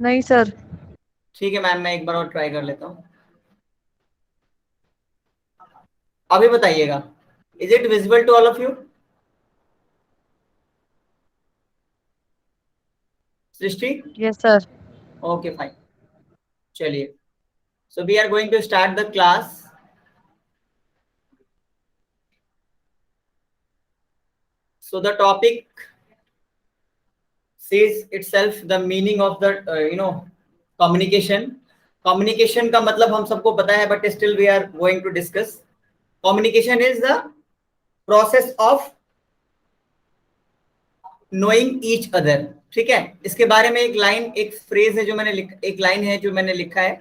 नहीं सर। ठीक है मैम, मैं एक बार और ट्राई कर लेता हूँ। अभी बताइएगा, is it visible to all of you? Srishti? Yes sir. Okay fine, चलिए। So we are going to start the class. So the topic says itself the meaning of the communication. Communication का मतलब हम सबको पता है, but still we are going to discuss. Communication is the process of knowing each other. ठीक है, इसके बारे में एक लाइन, एक फ्रेज है जो एक लाइन है जो मैंने लिखा है।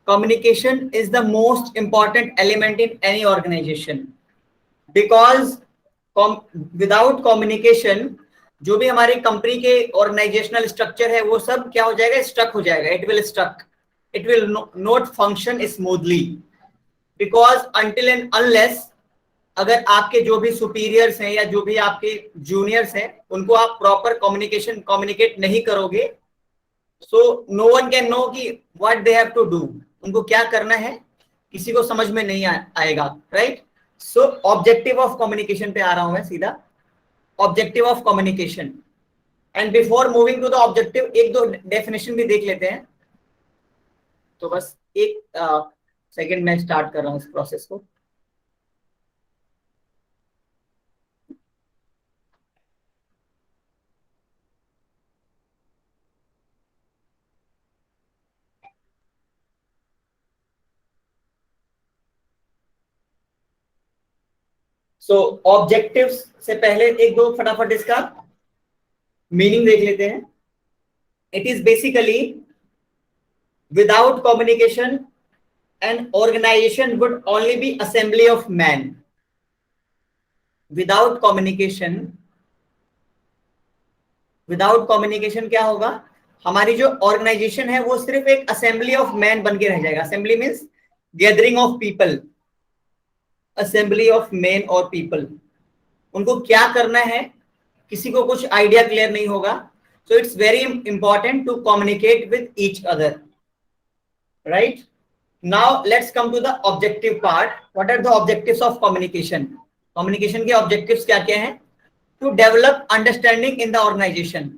Communication is the most important element in any organization because without communication जो भी हमारी कंपनी के ऑर्गेनाइजेशनल स्ट्रक्चर है वो सब क्या हो जाएगा, स्टक हो जाएगा। It will stuck, it will not function smoothly because until and unless अगर आपके जो भी सुपीरियर्स हैं या जो भी आपके जूनियर्स हैं उनको आप प्रॉपर कम्युनिकेट नहीं करोगे, so no one can know कि what they have to do, उनको क्या करना है किसी को समझ में नहीं आएगा, right. So objective of communication पे आ रहा हूं मैं सीधा। Objective of communication, and before moving to the objective एक दो डेफिनेशन भी देख लेते हैं। तो बस एक सेकंड में स्टार्ट कर रहा हूं इस प्रोसेस को। सो ऑब्जेक्टिव्स से पहले एक दो फटाफट इसका मीनिंग देख लेते हैं। It is basically without communication an organization would only be assembly of men. Without communication, without communication क्या होगा, हमारी जो ऑर्गेनाइजेशन है वो सिर्फ एक असेंबली ऑफ मैन बन के रह जाएगा। Assembly means gathering of people, assembly of man और पीपल। उनको क्या करना है किसी को कुछ आइडिया क्लियर नहीं होगा। So it's very important to communicate with each other, right. Now let's come to the objective part. What are the objectives of communication? Communication के ऑब्जेक्टिव्स क्या क्या हैं? To develop understanding in the organization,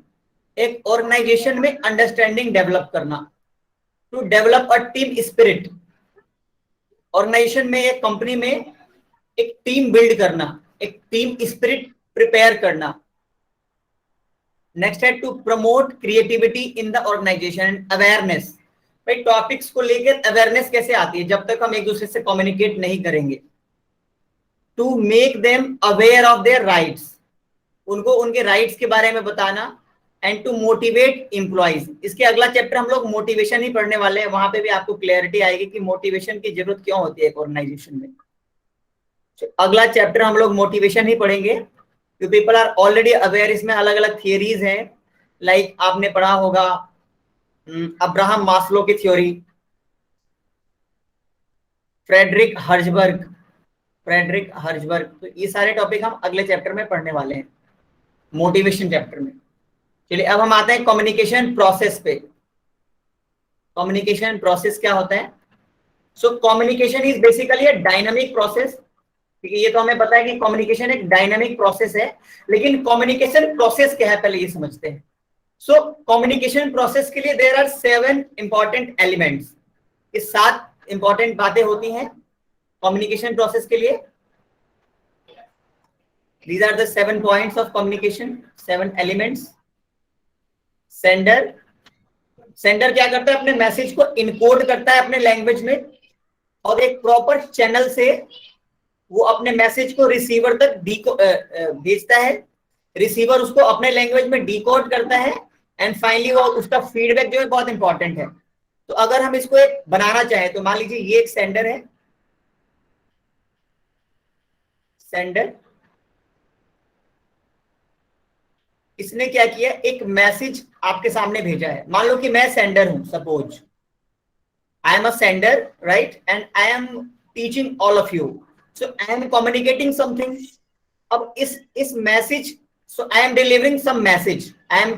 एक organization में understanding develop करना। To develop a team spirit, organization में एक company में एक टीम बिल्ड करना, एक टीम स्पिरिट प्रिपेयर करना। नेक्स्ट है to promote creativity in the organization, awareness. भाई टॉपिक्स को लेकर अवेयरनेस कैसे आती है जब तक हम एक दूसरे से कम्युनिकेट नहीं करेंगे। To make them aware of their rights, उनको उनके राइट्स के बारे में बताना। एंड टू मोटिवेट एम्प्लॉइज, इसके अगला चैप्टर हम लोग मोटिवेशन ही पढ़ने वाले हैं, वहां पे भी आपको क्लैरिटी आएगी कि मोटिवेशन की जरूरत क्यों होती है एक ऑर्गेनाइजेशन में। अगला चैप्टर हम लोग मोटिवेशन ही पढ़ेंगे। You people are already aware, इसमें अलग अलग थियरीज हैं। लाइक आपने पढ़ा होगा अब्राहम मास्लो की थ्योरी, फ्रेडरिक हर्जबर्ग। तो ये सारे टॉपिक हम अगले चैप्टर में पढ़ने वाले हैं, मोटिवेशन चैप्टर में। चलिए अब हम आते हैं कम्युनिकेशन प्रोसेस पे। कम्युनिकेशन प्रोसेस क्या होता है? So communication is basically a dynamic process. क्योंकि ये तो हमें पता है कि कम्युनिकेशन एक डायनामिक प्रोसेस है, लेकिन कम्युनिकेशन प्रोसेस क्या है पहले ये समझते हैं। सो कम्युनिकेशन प्रोसेस के लिए देयर आर 7 इंपॉर्टेंट एलिमेंट्स। ये 7 इंपॉर्टेंट बातें होती हैं कम्युनिकेशन प्रोसेस के लिए। These are the 7 points of communication, 7 elements. Sender, sender क्या करता है, अपने मैसेज को इनकोड करता है अपने लैंग्वेज में और एक प्रॉपर चैनल से वो अपने मैसेज को रिसीवर तक भेजता है। रिसीवर उसको अपने लैंग्वेज में डिकोड करता है एंड फाइनली वो उसका फीडबैक जो है बहुत इंपॉर्टेंट है। तो अगर हम इसको एक बनाना चाहें तो मान लीजिए ये एक सेंडर है, सेंडर। इसने क्या किया, एक मैसेज आपके सामने भेजा है। मान लो कि मैं सेंडर हूं, suppose I am a sender, right, and I am teaching all of you, so I am communicating something. अब इस message, so I am delivering some message, I am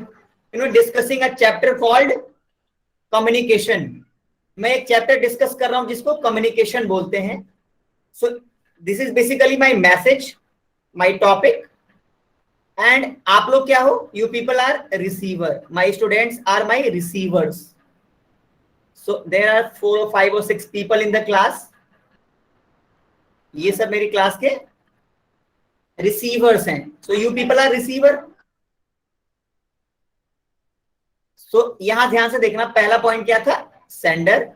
discussing a chapter called communication. मैं एक chapter discuss कर रहा हूं जिसको communication बोलते हैं। So this is basically my message, my topic, and आप लोग क्या हो? You people are receiver, my students are my receivers. So there are 4 or 5 or 6 people in the class. ये सब मेरी क्लास के रिसीवर्स हैं। So you people are receiver. So यहां ध्यान से देखना, पहला पॉइंट क्या था? सेंडर।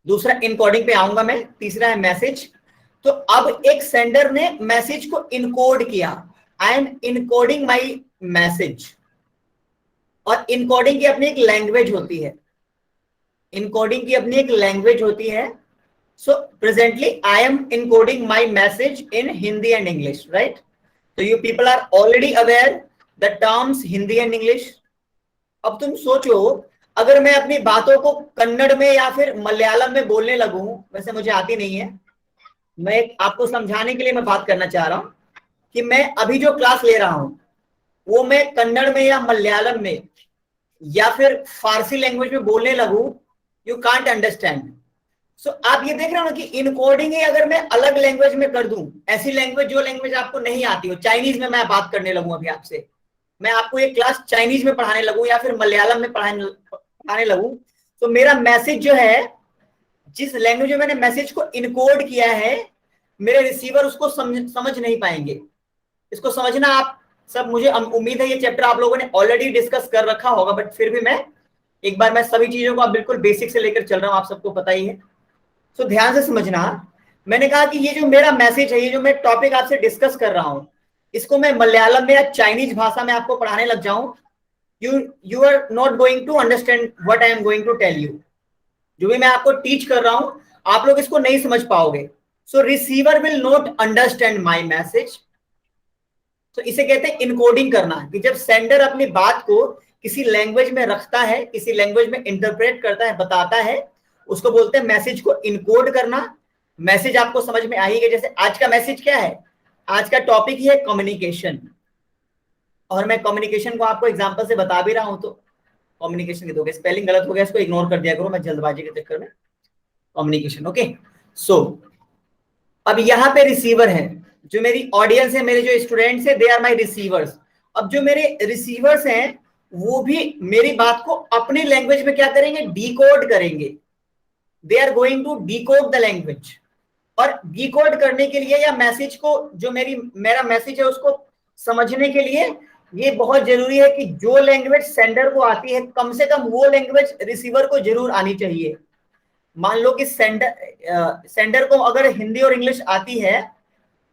दूसरा इनकोडिंग पे आऊंगा मैं। तीसरा है मैसेज। तो अब एक सेंडर ने मैसेज को इनकोड किया। आई एम इनकोडिंग माई मैसेज। और इनकोडिंग की अपनी एक लैंग्वेज होती है। इनकोडिंग की अपनी एक लैंग्वेज होती है। So presently I am encoding my message in Hindi and English, right? तो you people are already aware the terms Hindi and English. अब तुम सोचो, अगर मैं अपनी बातों को कन्नड़ में या फिर मलयालम में बोलने लगूं, वैसे मुझे आती नहीं है, मैं आपको समझाने के लिए मैं बात करना चाह रहा हूं कि मैं अभी जो क्लास ले रहा हूं वो मैं कन्नड़ में या मलयालम में या फिर फारसी लैंग्वेज में बोलने लगूं, यू कांट अंडरस्टैंड। सो आप ये देख रहे हो ना कि इनकोडिंग ही अगर मैं अलग लैंग्वेज में कर दूं, ऐसी लैंग्वेज जो लैंग्वेज आपको नहीं आती हो, चाइनीज में मैं बात करने लगूं अभी आपसे, मैं आपको ये क्लास चाइनीज में पढ़ाने लगूं या फिर मलयालम में पढ़ाने लगूं, तो मेरा मैसेज जो है, जिस लैंग्वेज में मैंने मैसेज को इनकोड किया है, मेरे रिसीवर उसको समझ नहीं पाएंगे। इसको समझना आप सब, मुझे उम्मीद है ये चैप्टर आप लोगों ने ऑलरेडी डिस्कस कर रखा होगा, बट फिर भी मैं एक बार मैं सभी चीजों को आप बिल्कुल बेसिक से लेकर चल रहा हूं, आप सबको पता ही है। सो ध्यान से समझना। मैंने कहा कि ये जो मेरा मैसेज है, ये जो मैं टॉपिक आपसे डिस्कस कर रहा हूं, इसको मैं मलयालम में या चाइनीज भाषा में आपको पढ़ाने लग जाऊं, you are not going to understand what I am going to tell you. जो भी मैं आपको टीच कर रहा हूं, आप लोग इसको नहीं समझ पाओगे। So receiver will not understand my message. तो इसे कहते हैं इनकोडिंग करना, कि जब सेंडर अपनी बात को किसी लैंग्वेज में रखता है, किसी लैंग्वेज में इंटरप्रेट करता है, बताता है, उसको बोलते हैं मैसेज को इनकोड करना। मैसेज आपको समझ में आ ही गया। जैसे आज का मैसेज क्या है? आज का टॉपिक ही है कम्युनिकेशन, और मैं कम्युनिकेशन को आपको एग्जांपल से बता भी रहा हूं। तो कम्युनिकेशन के दो स्पेलिंग गलत हो गया, इसको इग्नोर कर दिया करो, मैं जल्दबाजी के चक्कर में। Communication, okay. सो अब यहाँ पे रिसीवर है, जो मेरी ऑडियंस है, मेरे जो स्टूडेंट्स है, दे आर माय रिसीवर्स। अब जो मेरे रिसीवर्स हैं वो भी मेरी बात को अपनी लैंग्वेज में क्या करेंगे? डिकोड करेंगे। They are going to decode the language. और डिकोड करने के लिए, या मैसेज को, जो मेरा मैसेज है उसको समझने के लिए, ये बहुत जरूरी है कि जो लैंग्वेज सेंडर को आती है, कम से कम वो लैंग्वेज रिसीवर को जरूर आनी चाहिए। मान लो कि सेंडर को अगर हिंदी और इंग्लिश आती है,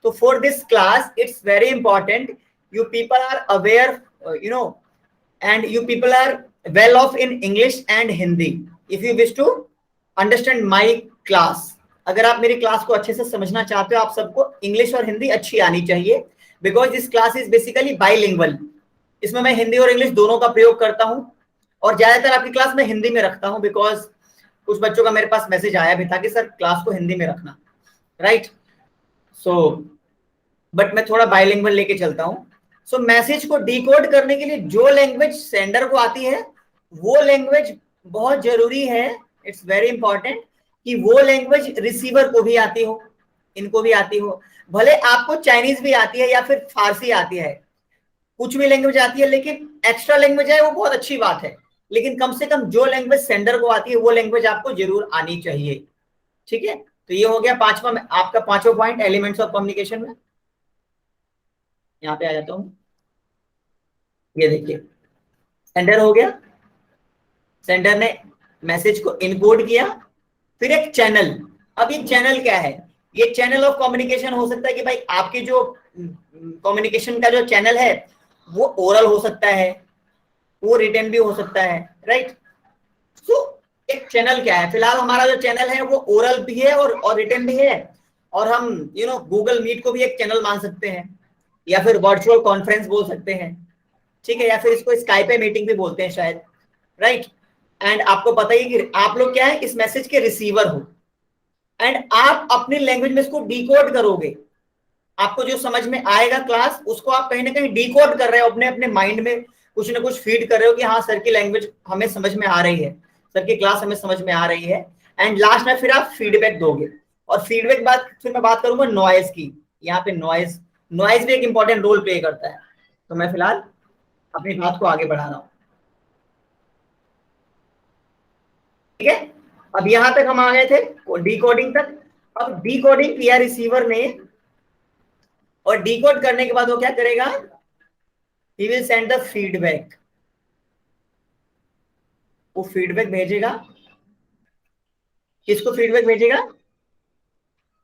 तो for this class it's very important you people are aware, and you people are well off in English and Hindi if you wish to understand my class। अगर आप मेरी क्लास को अच्छे से समझना चाहते हो, आप सबको इंग्लिश और हिंदी अच्छी आनी चाहिए, because this class is basically bilingual. इसमें मैं हिंदी और इंग्लिश दोनों का प्रयोग करता हूं, और ज्यादातर आपकी क्लास में हिंदी में रखता हूं, बिकॉज कुछ बच्चों का मेरे पास मैसेज आया भी था कि सर क्लास को हिंदी में रखना, राइट? सो बट मैं थोड़ा बाइलिंगुअल लेके चलता हूं। सो मैसेज को डिकोड करने के लिए जो लैंग्वेज सेंडर को आती है, वो लैंग्वेज बहुत जरूरी है, इट्स वेरी इंपॉर्टेंट कि वो लैंग्वेज रिसीवर को भी आती हो, इनको भी आती हो। भले आपको चाइनीज भी आती है या फिर फारसी आती है, कुछ भी लैंग्वेज आती है, लेकिन एक्स्ट्रा लैंग्वेज है वो बहुत अच्छी बात है, लेकिन कम से कम जो लैंग्वेज सेंडर को आती है वो लैंग्वेज आपको जरूर आनी चाहिए। ठीक है, तो ये हो गया आपका पांचवा पॉइंट, एलिमेंट्स ऑफ कम्युनिकेशन में। यहाँ पे आ जाता हूँ, ये देखिए सेंडर हो गया, सेंडर ने मैसेज को इनकोड किया। फिर एक चैनल। अब ये चैनल क्या है? ये चैनल ऑफ कम्युनिकेशन हो सकता है कि भाई आपकी जो कम्युनिकेशन का जो चैनल है वो ओरल हो सकता है, वो रिटन भी हो सकता है, राइट? सो एक चैनल क्या है? फिलहाल हमारा जो चैनल है वो ओरल भी है और रिटन भी है, और हम गूगल मीट को भी एक चैनल मान सकते हैं, या फिर वर्चुअल कॉन्फ्रेंस बोल सकते हैं, ठीक है, या फिर इसको स्काइप मीटिंग भी बोलते हैं शायद, राइट? एंड आपको पता ही कि आप लोग क्या है, इस मैसेज के रिसीवर हो, एंड आप अपनी लैंग्वेज में इसको डिकोड करोगे। आपको जो समझ में आएगा क्लास, उसको आप कहीं ना कहीं डिकोड कर रहे हो अपने अपने माइंड में, कुछ ना कुछ फीड कर रहे हो कि हाँ सर की लैंग्वेज हमें समझ में आ रही है, सर की क्लास हमें समझ में आ रही है। एंड लास्ट में फिर आप फीडबैक दोगे। और फीडबैक बाद फिर मैं बात करूंगा नॉइज की। यहाँ पे नॉइज नॉइज भी एक इंपॉर्टेंट रोल प्ले करता है। तो मैं फिलहाल अपनी बात को आगे बढ़ा रहा हूँ। ठीक है, अब यहां तक हम आ गए थे डिकोडिंग तक। अब डिकोडिंग किया रिसीवर ने, और डिकोड करने के बाद वो क्या करेगा, he will send the feedback. वो फीडबैक भेजेगा, किसको फीडबैक भेजेगा,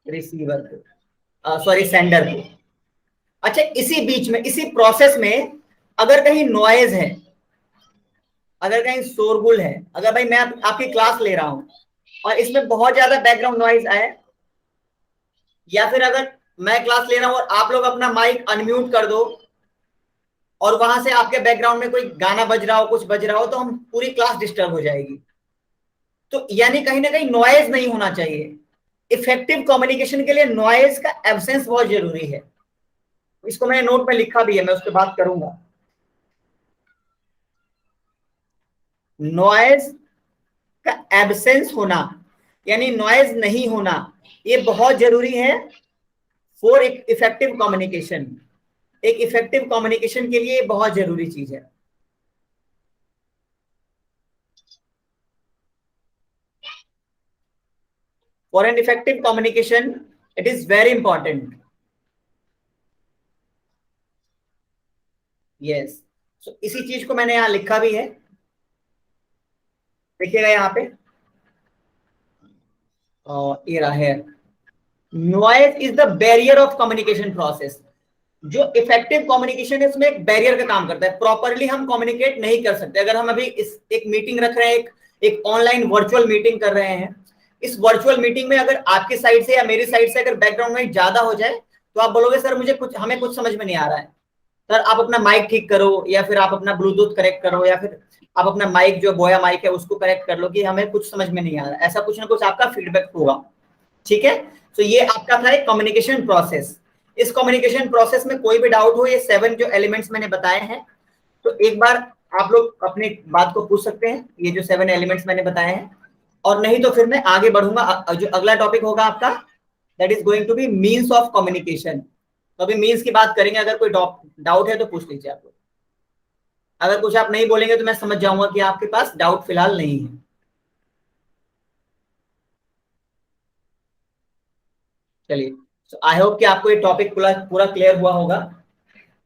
रिसीवर को, सॉरी सेंडर को। अच्छा, इसी बीच में, इसी प्रोसेस में अगर कहीं नॉइज है, अगर कहीं शोरगुल है, अगर भाई मैं आपकी क्लास ले रहा हूं और इसमें बहुत ज्यादा बैकग्राउंड नॉइज आए, या फिर अगर मैं क्लास ले रहा हूं और आप लोग अपना माइक अनम्यूट कर दो और वहां से आपके बैकग्राउंड में कोई गाना बज रहा हो, कुछ बज रहा हो, तो हम पूरी क्लास डिस्टर्ब हो जाएगी। तो यानी कहीं ना कहीं नॉइज नहीं होना चाहिए। इफेक्टिव कम्युनिकेशन के लिए नॉइज का एब्सेंस बहुत जरूरी है। इसको मैंने नोट में लिखा भी है, मैं उस पर बात करूंगा। नॉइज का एब्सेंस होना, यानी नॉइज नहीं होना, ये बहुत जरूरी है फॉर इफेक्टिव कम्युनिकेशन। एक इफेक्टिव कम्युनिकेशन के लिए बहुत जरूरी चीज है। For an effective communication it is very important. Yes, so इसी चीज को मैंने यहां लिखा भी है, देखिएगा यहाँ पे। ये रहा है, noise is the barrier of communication process. जो इफेक्टिव कम्युनिकेशन है उसमें एक बैरियर का काम करता है। प्रॉपरली हम कम्युनिकेट नहीं कर सकते। अगर हम अभी इस एक मीटिंग रख रहे हैं, एक ऑनलाइन वर्चुअल मीटिंग कर रहे हैं, इस वर्चुअल मीटिंग में अगर आपकी साइड से या मेरी साइड से अगर बैकग्राउंड में ज्यादा हो जाए, तो आप बोलोगे सर मुझे कुछ, हमें कुछ समझ में नहीं आ रहा है। सर आप अपना माइक ठीक करो, या फिर आप अपना ब्लूटूथ करेक्ट करो, या फिर आप अपना माइक जो बोया माइक है उसको करेक्ट कर लो कि हमें कुछ समझ में नहीं आ रहा। ऐसा कुछ ना कुछ आपका फीडबैक होगा। ठीक है, तो ये आपका था एक कम्युनिकेशन प्रोसेस। इस कम्युनिकेशन प्रोसेस में कोई भी डाउट हो, ये 7 जो एलिमेंट्स मैंने बताए हैं, तो एक बार आप लोग अपनी बात को पूछ सकते हैं, ये जो 7 एलिमेंट्स मैंने बताए हैं। और नहीं तो फिर मैं आगे बढ़ूंगा। जो अगला टॉपिक होगा आपका, that is going to be means of communication. तो अभी मीन्स की बात करेंगे। अगर कोई डाउट है तो पूछ लीजिए आप लोग। अगर कुछ आप नहीं बोलेंगे तो मैं समझ जाऊंगा कि आपके पास डाउट फिलहाल नहीं है। चलिए, so आई होप कि आपको ये टॉपिक पूरा पूरा क्लियर हुआ होगा।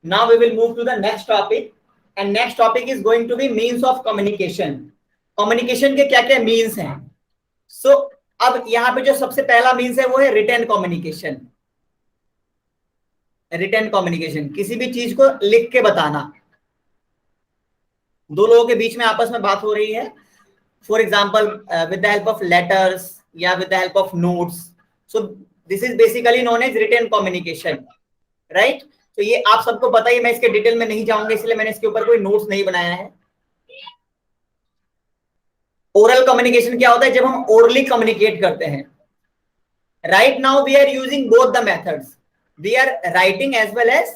Now we will move to the next topic, and next topic is going to be means of communication. Communication के क्या क्या मीन्स हैं। सो अब यहाँ पे जो सबसे पहला मीन्स है वो है रिटन कम्युनिकेशन। रिटन कम्युनिकेशन, किसी भी चीज को लिख के बताना। दो लोगों के बीच में आपस में बात हो रही है, for example with the help of letters या with the help of notes. So this is basically known as written communication, right. तो ये आप सबको पता ही, मैं इसके डिटेल में नहीं जाऊंगा, इसलिए मैंने इसके ऊपर कोई नोट्स नहीं बनाया है। ओरल कम्युनिकेशन क्या होता है, जब हम ओरली कम्युनिकेट करते हैं। Right now we are using both the methods, we are writing as well as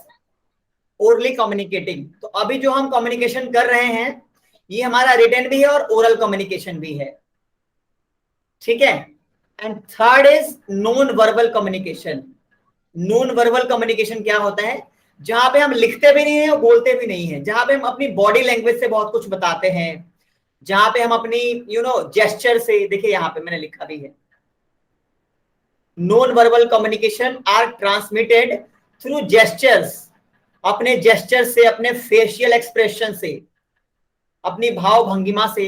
orally communicating. तो अभी जो हम कम्युनिकेशन कर रहे हैं, ये हमारा रिटन भी है और ओरल कम्युनिकेशन भी है। ठीक है, and third is non verbal communication. Non verbal communication क्या होता है, जहां पे हम लिखते भी नहीं है और बोलते भी नहीं है, जहां पे हम अपनी बॉडी लैंग्वेज से बहुत कुछ बताते हैं, जहां पे हम अपनी जेस्चर से, देखिए यहां पे मैंने लिखा भी है, non verbal communication are transmitted through gestures. अपने जेस्चर से, अपने फेशियल एक्सप्रेशन से, अपनी भाव भंगिमा से,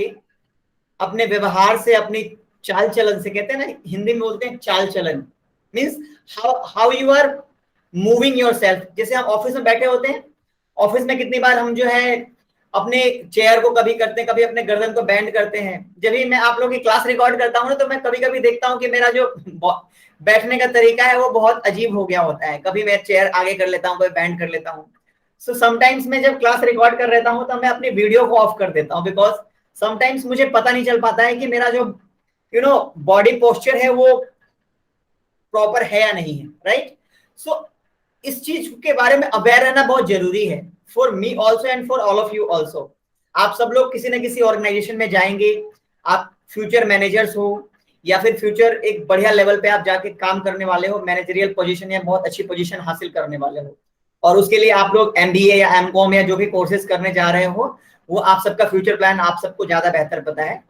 अपने व्यवहार से, अपनी चाल चलन से, कहते हैं ना हिंदी में बोलते हैं चाल चलन, means how you are moving yourself. जैसे हम ऑफिस में बैठे होते हैं, ऑफिस में कितनी बार हम जो है अपने चेयर को कभी करते हैं, कभी अपने गर्दन को बेंड करते हैं। जब भी मैं आप लोगों की क्लास रिकॉर्ड करता हूँ ना, तो मैं कभी कभी देखता हूँ कि मेरा जो बैठने का तरीका है वो बहुत अजीब हो गया होता है। कभी मैं चेयर आगे कर लेता हूँ, कभी बेंड कर लेता हूँ। सो समटाइम्स मैं जब क्लास रिकॉर्ड कर रहता हूँ तो मैं अपनी वीडियो को ऑफ कर देता हूँ, बिकॉज समटाइम्स मुझे पता नहीं चल पाता है कि मेरा जो बॉडी पोस्चर है वो प्रॉपर है या नहीं है, राइट। सो इस चीज के बारे में अवेयर रहना बहुत जरूरी है, for me also and for all of you also. आप सब लोग किसी न किसी ऑर्गेनाइजेशन में जाएंगे, आप फ्यूचर मैनेजर्स हो या फिर फ्यूचर एक बढ़िया लेवल पे आप जाके काम करने वाले हो, मैनेजरियल पोजीशन या बहुत अच्छी पोजीशन हासिल करने वाले हो, और उसके लिए आप लोग एमबीए या एमकॉम या जो भी कोर्सेज करने जा रहे हो, वो आप सबका फ्यूचर प्लान आप सबको ज्यादा बेहतर पता है।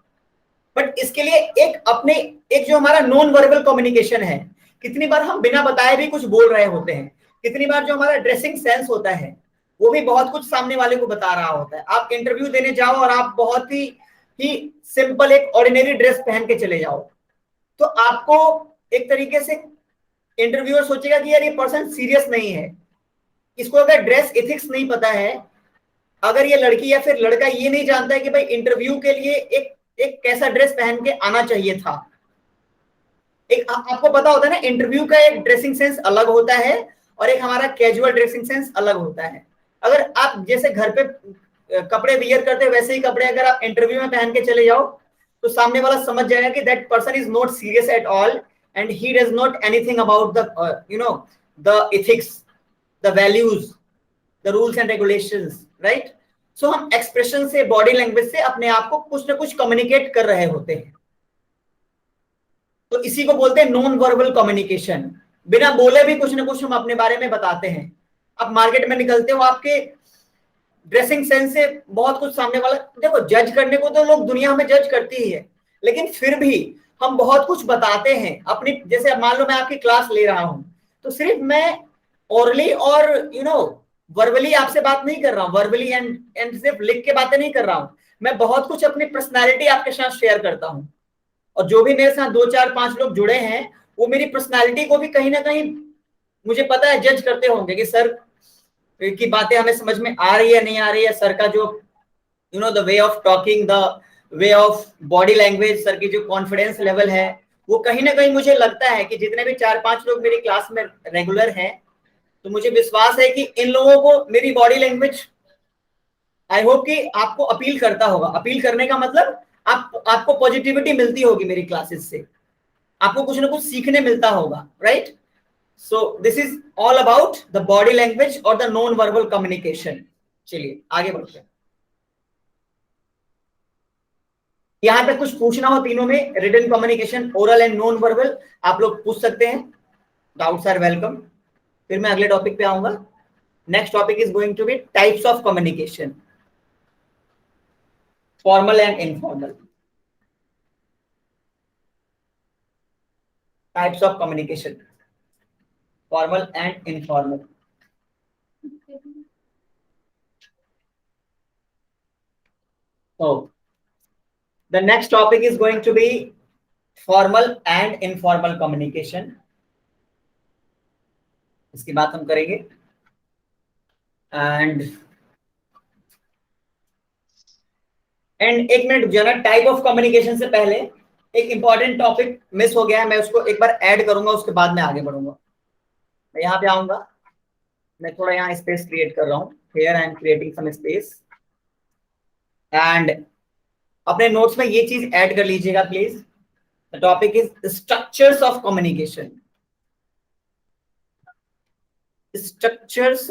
बट इसके लिए एक जो हमारा नॉन वर्बल कम्युनिकेशन है, कितनी बार हम बिना बताए भी कुछ बोल रहे होते हैं, कितनी बार जो हमारा ड्रेसिंग सेंस होता है वो भी बहुत कुछ सामने वाले को बता रहा होता है। आप इंटरव्यू देने जाओ और आप बहुत ही सिंपल एक ऑर्डिनरी ड्रेस पहन के चले जाओ, तो आपको एक तरीके से इंटरव्यूअर सोचेगा कि यार ये पर्सन सीरियस नहीं है, इसको अगर ड्रेस एथिक्स नहीं पता है, अगर ये लड़की या फिर लड़का ये नहीं जानता है कि भाई इंटरव्यू के लिए एक एक कैसा ड्रेस पहन के आना चाहिए था। एक आपको पता होता है ना, इंटरव्यू का एक ड्रेसिंग सेंस अलग होता है और एक हमारा कैजुअल ड्रेसिंग सेंस अलग होता है। अगर आप जैसे घर पे कपड़े वियर करते हैं वैसे ही कपड़े अगर आप इंटरव्यू में पहन के चले जाओ तो सामने वाला समझ जाएगा कि that person is not serious at all and he does not anything about the the ethics, the values, the rules and regulations, right. So हम एक्सप्रेशन से, बॉडी लैंग्वेज से अपने आप को कुछ ना कुछ कम्युनिकेट कर रहे होते हैं, तो इसी को बोलते हैं नॉन वर्बल कम्युनिकेशन। बिना बोले भी कुछ ना कुछ हम अपने बारे में बताते हैं। आप मार्केट में निकलते हो, आपके ड्रेसिंग सेंस से बहुत कुछ सामने वाला, देखो जज करने को तो लोग, दुनिया हमें जज करती ही है, लेकिन फिर भी हम बहुत कुछ बताते हैं अपनी। जैसे मान लो मैं आपकी क्लास ले रहा हूं, तो सिर्फ मैं ओरली और वर्बली आपसे बात नहीं कर रहा हूं, वर्बली एंड सिर्फ लिख के बातें नहीं कर रहा हूं, मैं बहुत कुछ अपनी पर्सनालिटी आपके साथ शेयर करता हूं। और जो भी मेरे साथ 2 4 5 लोग जुड़े हैं वो मेरी पर्सनालिटी को भी कहीं ना कहीं मुझे पता है जज करते होंगे कि सर की बातें हमें समझ में आ रही है नहीं आ रही है, सर का जो the way of talking, the way of body language, sir की जो कॉन्फिडेंस लेवल है, वो कहीं ना कहीं मुझे लगता है कि जितने भी 4 5 लोग मेरी क्लास में रेगुलर हैं, तो मुझे विश्वास है कि इन लोगों को मेरी बॉडी लैंग्वेज आई होप कि आपको अपील करता होगा। अपील करने का मतलब आपको पॉजिटिविटी मिलती होगी मेरी क्लासेस से, आपको कुछ ना कुछ सीखने मिलता होगा, right. So this is all about the body language और द नॉन वर्बल कम्युनिकेशन। चलिए आगे बढ़ते हैं। यहां पे कुछ पूछना हो तीनों में, written communication, oral and non verbal, आप लोग पूछ सकते हैं, डाउट्स आर वेलकम। फिर मैं अगले टॉपिक पे आऊंगा। Next topic is going to be types of communication, formal and informal. Types of communication, formal and informal. So the next topic is going to be formal and informal communication. इसकी बात हम करेंगे। And एक minute जो है ना, type of communication से पहले एक इंपॉर्टेंट टॉपिक मिस हो गया है, मैं उसको एक बार ऐड करूंगा, उसके बाद में आगे बढ़ूंगा। मैं यहाँ पे आऊंगा, मैं थोड़ा यहाँ स्पेस क्रिएट कर रहा हूँ, here I am creating some space. And अपने नोट्स में ये चीज ऐड कर लीजिएगा please. The topic is structures of communication, structures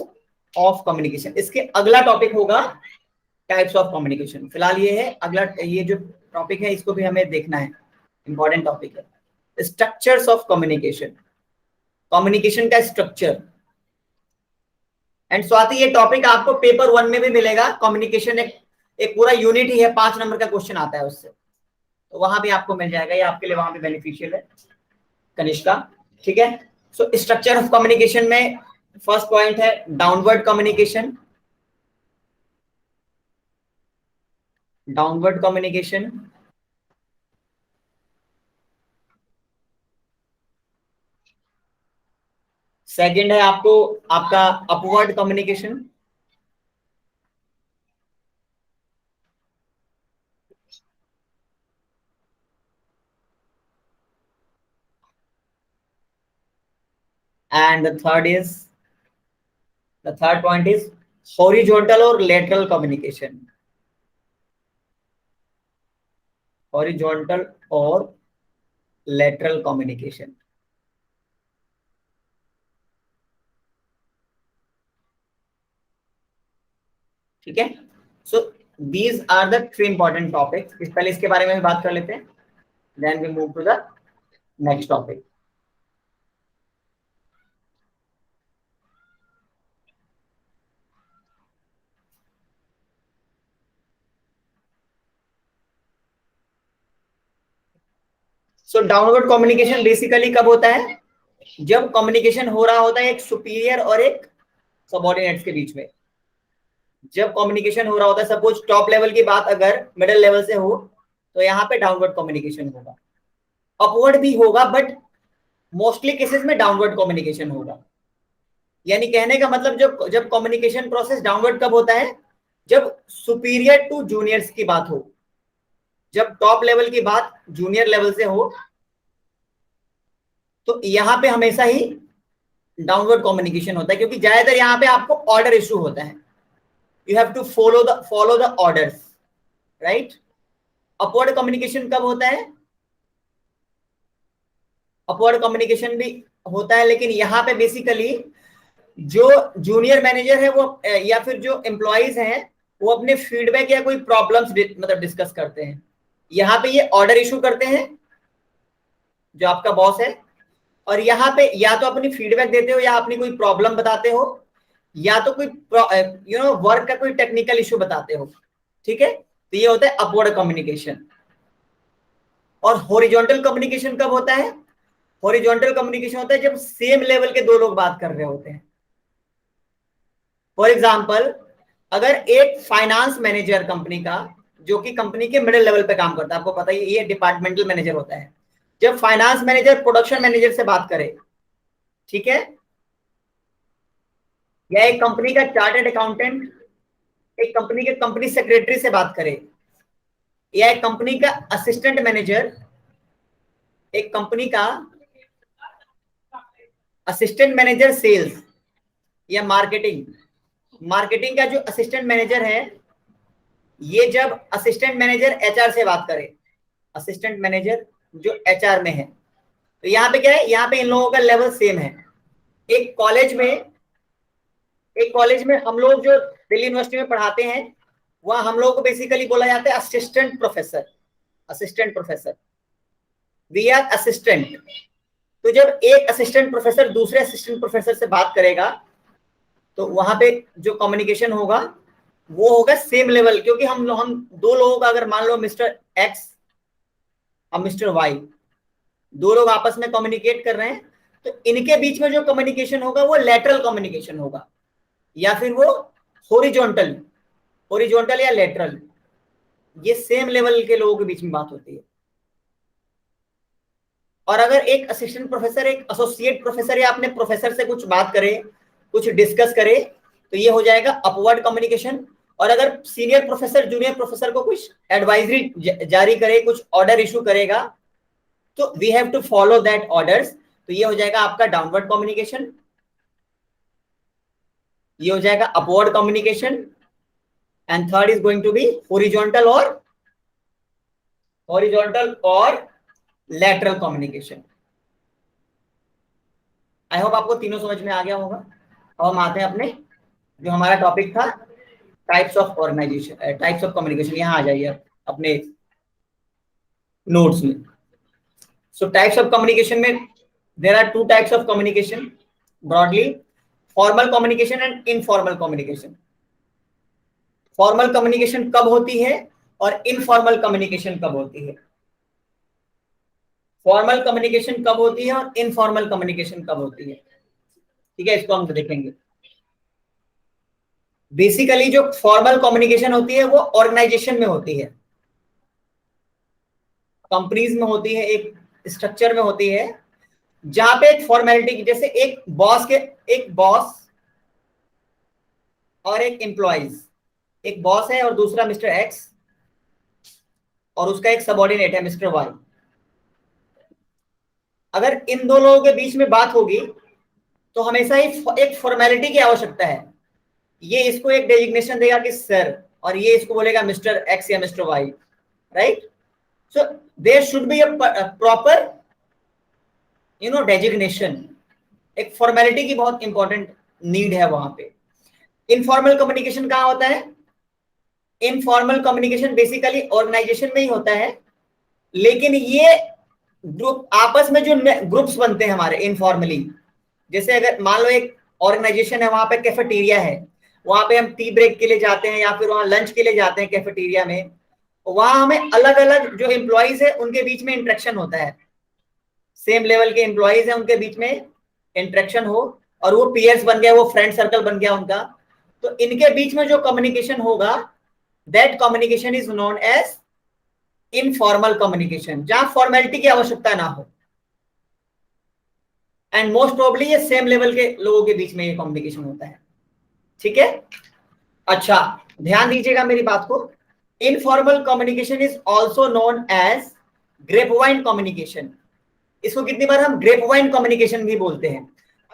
of communication. इसके अगला टॉपिक होगा टाइप्स ऑफ कम्युनिकेशन। फिलहाल ये है अगला, ये जो टॉपिक है इसको भी हमें देखना है, इंपॉर्टेंट टॉपिक है स्ट्रक्चर्स ऑफ कम्युनिकेशन, कम्युनिकेशन का स्ट्रक्चर। एंड स्वाति ये टॉपिक आपको पेपर 1 में भी मिलेगा। कम्युनिकेशन एक पूरा यूनिट ही है, 5 नंबर का क्वेश्चन आता है उससे, तो वहां भी आपको मिल जाएगा, ये आपके लिए वहां भी बेनिफिशियल है कनिष्का, ठीक है। सो स्ट्रक्चर ऑफ कम्युनिकेशन में फर्स्ट पॉइंट है downward communication, downward communication. Second है आपको आपका upward communication, and the third point is horizontal और लेटरल कम्युनिकेशन, हॉरिजॉन्टल और लेटरल कम्युनिकेशन। ठीक है, so these are the three important topics. पहले इसके बारे में बात कर लेते हैं, then we move to the next topic. So downward communication basically कब होता है? जब कम्युनिकेशन हो रहा होता है एक सुपीरियर और एक सबऑर्डिनेट्स के बीच में। जब कम्युनिकेशन हो रहा होता है, सपोज टॉप लेवल की बात अगर मिडिल लेवल से हो, तो यहाँ पे डाउनवर्ड कम्युनिकेशन होगा। अपवर्ड भी होगा, बट मोस्टली केसेस में डाउनवर्ड कम्युनिकेशन होगा। यानी कहने का मतलब जब कम्युनिकेशन प्रोसेस डाउनवर्ड कब होता है? जब सुपीरियर टू जूनियर्स की बात हो, जब टॉप लेवल की बात जूनियर लेवल से हो, तो यहां पे हमेशा ही डाउनवर्ड कम्युनिकेशन होता है, क्योंकि ज्यादातर यहां पे आपको ऑर्डर इशू होता है। You have to follow the orders, right. Upward communication कब होता है? अपवर्ड कम्युनिकेशन भी होता है, लेकिन यहाँ पे बेसिकली जो जूनियर मैनेजर है वो या फिर जो एम्प्लॉइज हैं वो अपने फीडबैक या कोई प्रॉब्लम्स मतलब डिस्कस करते हैं। यहाँ पे ये ऑर्डर इशू करते हैं जो आपका बॉस है, और यहाँ पे या तो अपनी फीडबैक देते हो, या अपनी कोई प्रॉब्लम बताते हो, या तो कोई वर्क का कोई टेक्निकल इशू बताते हो। ठीक है, तो ये होता है अपवर्ड कम्युनिकेशन। और हॉरिजॉन्टल कम्युनिकेशन कब होता है? हॉरिजॉन्टल कम्युनिकेशन होता है जब सेम लेवल के दो लोग बात कर रहे होते हैं। फॉर एग्जाम्पल, अगर एक फाइनेंस मैनेजर कंपनी का, जो कि कंपनी के मिडिल लेवल पे काम करता है, आपको पता ही ये डिपार्टमेंटल मैनेजर होता है। जब फाइनेंस मैनेजर प्रोडक्शन मैनेजर से बात करे, ठीक है, या एक कंपनी का चार्टर्ड अकाउंटेंट एक कंपनी के कंपनी सेक्रेटरी से बात करे, या एक कंपनी का असिस्टेंट मैनेजर एक कंपनी का असिस्टेंट मैनेजर सेल्स या मार्केटिंग, मार्केटिंग का जो असिस्टेंट मैनेजर है, ये जब असिस्टेंट मैनेजर एचआर से बात करे, असिस्टेंट मैनेजर जो एचआर में है, तो यहाँ पे क्या है? यहाँ पे इन लोगों का लेवल सेम है। एक कॉलेज में हम लोग जो दिल्ली यूनिवर्सिटी में पढ़ाते हैं, वहां हम लोगों को बेसिकली बोला जाता है assistant professor. Assistant professor, we are assistant. तो जब एक असिस्टेंट प्रोफेसर दूसरे असिस्टेंट प्रोफेसर से बात करेगा, तो वहां पे जो कम्युनिकेशन होगा वो होगा सेम लेवल, क्योंकि हम दो लोगों का, अगर मान लो मिस्टर एक्स और मिस्टर वाई, दो लोग आपस में कम्युनिकेट कर रहे हैं, तो इनके बीच में जो कम्युनिकेशन होगा वो लेटरल कम्युनिकेशन होगा, या फिर वो हॉरिजॉन्टल हॉरिजॉन्टल या लेटरल, ये सेम लेवल के लोगों के बीच में बात होती है। और अगर एक असिस्टेंट प्रोफेसर एक एसोसिएट प्रोफेसर या अपने प्रोफेसर से कुछ बात करे, कुछ डिस्कस करे, तो ये हो जाएगा अपवर्ड कम्युनिकेशन। और अगर सीनियर प्रोफेसर जूनियर प्रोफेसर को कुछ एडवाइजरी जारी करे, कुछ ऑर्डर इशू करेगा, तो we have to follow that orders, तो ये हो जाएगा आपका डाउनवर्ड कम्युनिकेशन, ये हो जाएगा upward communication, and third is going to be horizontal और लैटरल कम्युनिकेशन। आई होप आपको तीनों समझ में आ गया होगा। अब हम आते हैं अपने जो हमारा टॉपिक था, types of organization, types of communication. यहाँ आ जाइए अपने नोट्स में। सो टाइप्स ऑफ कम्युनिकेशन में there are two types of communication broadly, formal communication and informal communication. Formal communication कब होती है और इनफॉर्मल कम्युनिकेशन कब होती है? फॉर्मल कम्युनिकेशन कब होती है और इनफॉर्मल कम्युनिकेशन कब होती है? ठीक है, इसको हम देखेंगे। बेसिकली जो फॉर्मल कम्युनिकेशन होती है वो ऑर्गेनाइजेशन में होती है, कंपनीज में होती है, एक स्ट्रक्चर में होती है, जहां पे एक फॉर्मेलिटी, जैसे एक बॉस और एक एम्प्लॉइज, एक बॉस है और दूसरा मिस्टर एक्स, और उसका एक सबऑर्डिनेट है मिस्टर वाई। अगर इन दो लोगों के बीच में बात होगी, तो हमेशा ही एक फॉर्मेलिटी की आवश्यकता है। ये इसको एक डेजिग्नेशन देगा कि सर, और ये इसको बोलेगा मिस्टर एक्स या mister Y, right. So there should be a proper designation. एक फॉर्मेलिटी की बहुत इंपॉर्टेंट नीड है वहां पे। इनफॉर्मल कम्युनिकेशन कहाँ होता है? इनफॉर्मल कम्युनिकेशन बेसिकली ऑर्गेनाइजेशन में ही होता है, लेकिन ये ग्रुप आपस में जो ग्रुप्स बनते हैं हमारे इनफॉर्मली, जैसे अगर मान लो एक ऑर्गेनाइजेशन है, वहां पे कैफेटेरिया है, वहां पे हम टी ब्रेक के लिए जाते हैं या फिर वहां लंच के लिए जाते हैं कैफेटेरिया में, वहां हमें अलग अलग जो एम्प्लॉइज है उनके बीच में इंटरेक्शन होता है, सेम लेवल के एम्प्लॉइज है उनके बीच में इंटरेक्शन हो, और वो पीयर्स बन गया, वो फ्रेंड सर्कल बन गया उनका, तो इनके बीच में जो कम्युनिकेशन होगा that communication is known as informal communication, जहां फॉर्मेलिटी की आवश्यकता ना हो, एंड मोस्ट प्रोबेबली ये सेम लेवल के लोगों के बीच में ये कम्युनिकेशन होता है। ठीक है, अच्छा ध्यान दीजिएगा मेरी बात को। Informal communication is also known as grapevine communication. इसको कितनी बार हम ग्रेपवाइन कम्युनिकेशन भी बोलते हैं।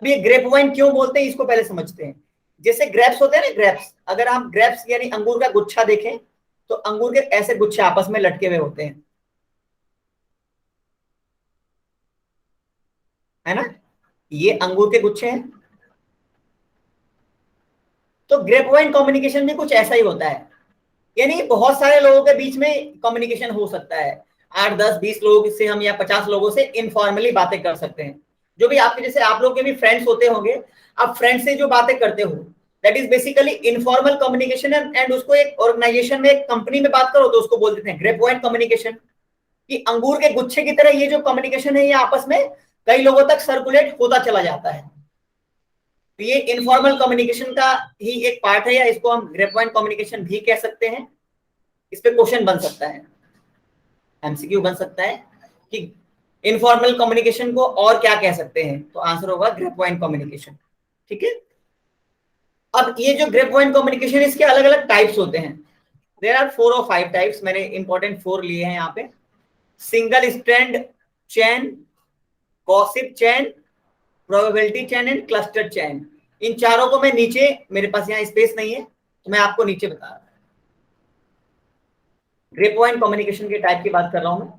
अब ये ग्रेपवाइन क्यों बोलते हैं इसको पहले समझते हैं। जैसे ग्रेप्स होते हैं ना, ग्रेप्स, अगर हम ग्रेप्स यानी अंगूर का गुच्छा देखें तो अंगूर के ऐसे गुच्छे आपस में लटके हुए होते हैं, है ना, ये अंगूर के गुच्छे हैं। तो ग्रेपवाइन कम्युनिकेशन भी कुछ ऐसा ही होता है, यानी बहुत सारे लोगों के बीच में कम्युनिकेशन हो सकता है, 8 10 20 लोगों से हम या 50 लोगों से इनफॉर्मली बातें कर सकते हैं। जो भी आपके जैसे आप लोग के भी फ्रेंड्स होते होंगे, आप फ्रेंड से जो बातें करते हो that is basically informal communication, and उसको एक ऑर्गेनाइजेशन में एक कंपनी में बात करो तो उसको बोल देते हैं ग्रेपवाइन कम्युनिकेशन। कि अंगूर के गुच्छे की तरह ये जो कम्युनिकेशन है ये आपस में कई लोगों तक सर्कुलेट होता चला जाता है। तो ये इनफॉर्मल कम्युनिकेशन का ही एक पार्ट है, या इसको हम ग्रेपवाइन कम्युनिकेशन भी कह सकते हैं। इस पे क्वेश्चन बन सकता है, एमसीक्यू बन सकता है कि इनफॉर्मल कम्युनिकेशन को और क्या कह सकते हैं, तो आंसर होगा ग्रेपवाइन कम्युनिकेशन। ठीक है, अब ये जो ग्रेपवाइन कम्युनिकेशन इसके अलग अलग टाइप्स होते हैं। देयर आर 4 और 5 टाइप्स, मैंने इंपॉर्टेंट 4 लिए हैं यहाँ पे। Single strand chain, gossip chain, probability chain and cluster chain. इन चारों को मैं नीचे, मेरे पास यहाँ स्पेस नहीं है तो मैं आपको नीचे बता रहा हूँ। ग्रेपवाइन कम्युनिकेशन के टाइप की बात कर रहा हूं मैं।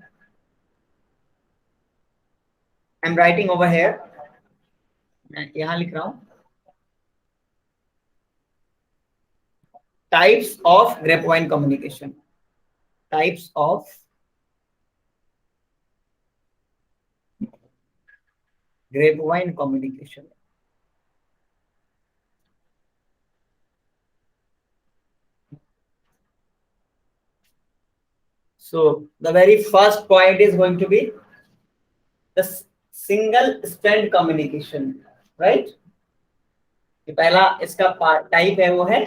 I am writing over here, मैं यहां लिख रहा हूं types of grapevine communication. Types of grapevine communication. So the very first point is going to be the single strand communication, right? ये पहला इसका टाइप है वो है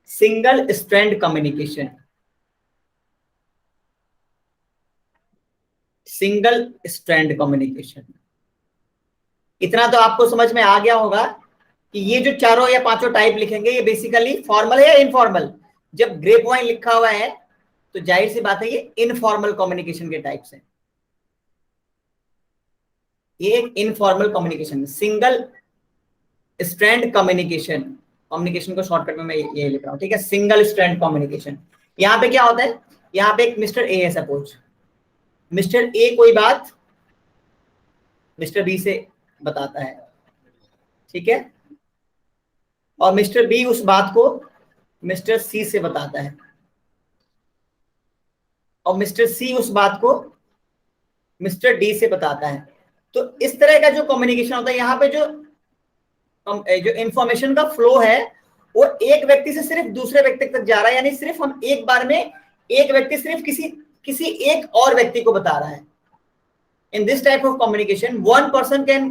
single strand communication. Single strand communication, इतना तो आपको समझ में आ गया होगा कि ये जो चारों या पांचों टाइप लिखेंगे ये बेसिकली फॉर्मल है या इनफॉर्मल। जब ग्रेपवाइन लिखा हुआ है तो जाहिर सी बात है ये इनफॉर्मल कम्युनिकेशन के टाइप्स हैं। ये एक informal communication, single strand communication. Communication को शॉर्टकट में मैं ये लिख रहा हूँ, ठीक है, सिंगल स्ट्रैंड कम्युनिकेशन। यहाँ पे क्या होता है, यहाँ पे एक मिस्टर ए है सपोज, मिस्टर ए कोई बात मिस्टर बी से बताता है, ठीक है, और मिस्टर बी उस बात को मिस्टर सी से बताता है, और मिस्टर सी उस बात को मिस्टर डी से बताता है। तो इस तरह का जो कम्युनिकेशन होता है, यहाँ पे जो इंफॉर्मेशन का फ्लो है वो एक व्यक्ति से सिर्फ दूसरे व्यक्ति तक जा रहा है, यानी सिर्फ हम एक बार में एक व्यक्ति सिर्फ किसी एक और व्यक्ति को बता रहा है। In this type of communication one person can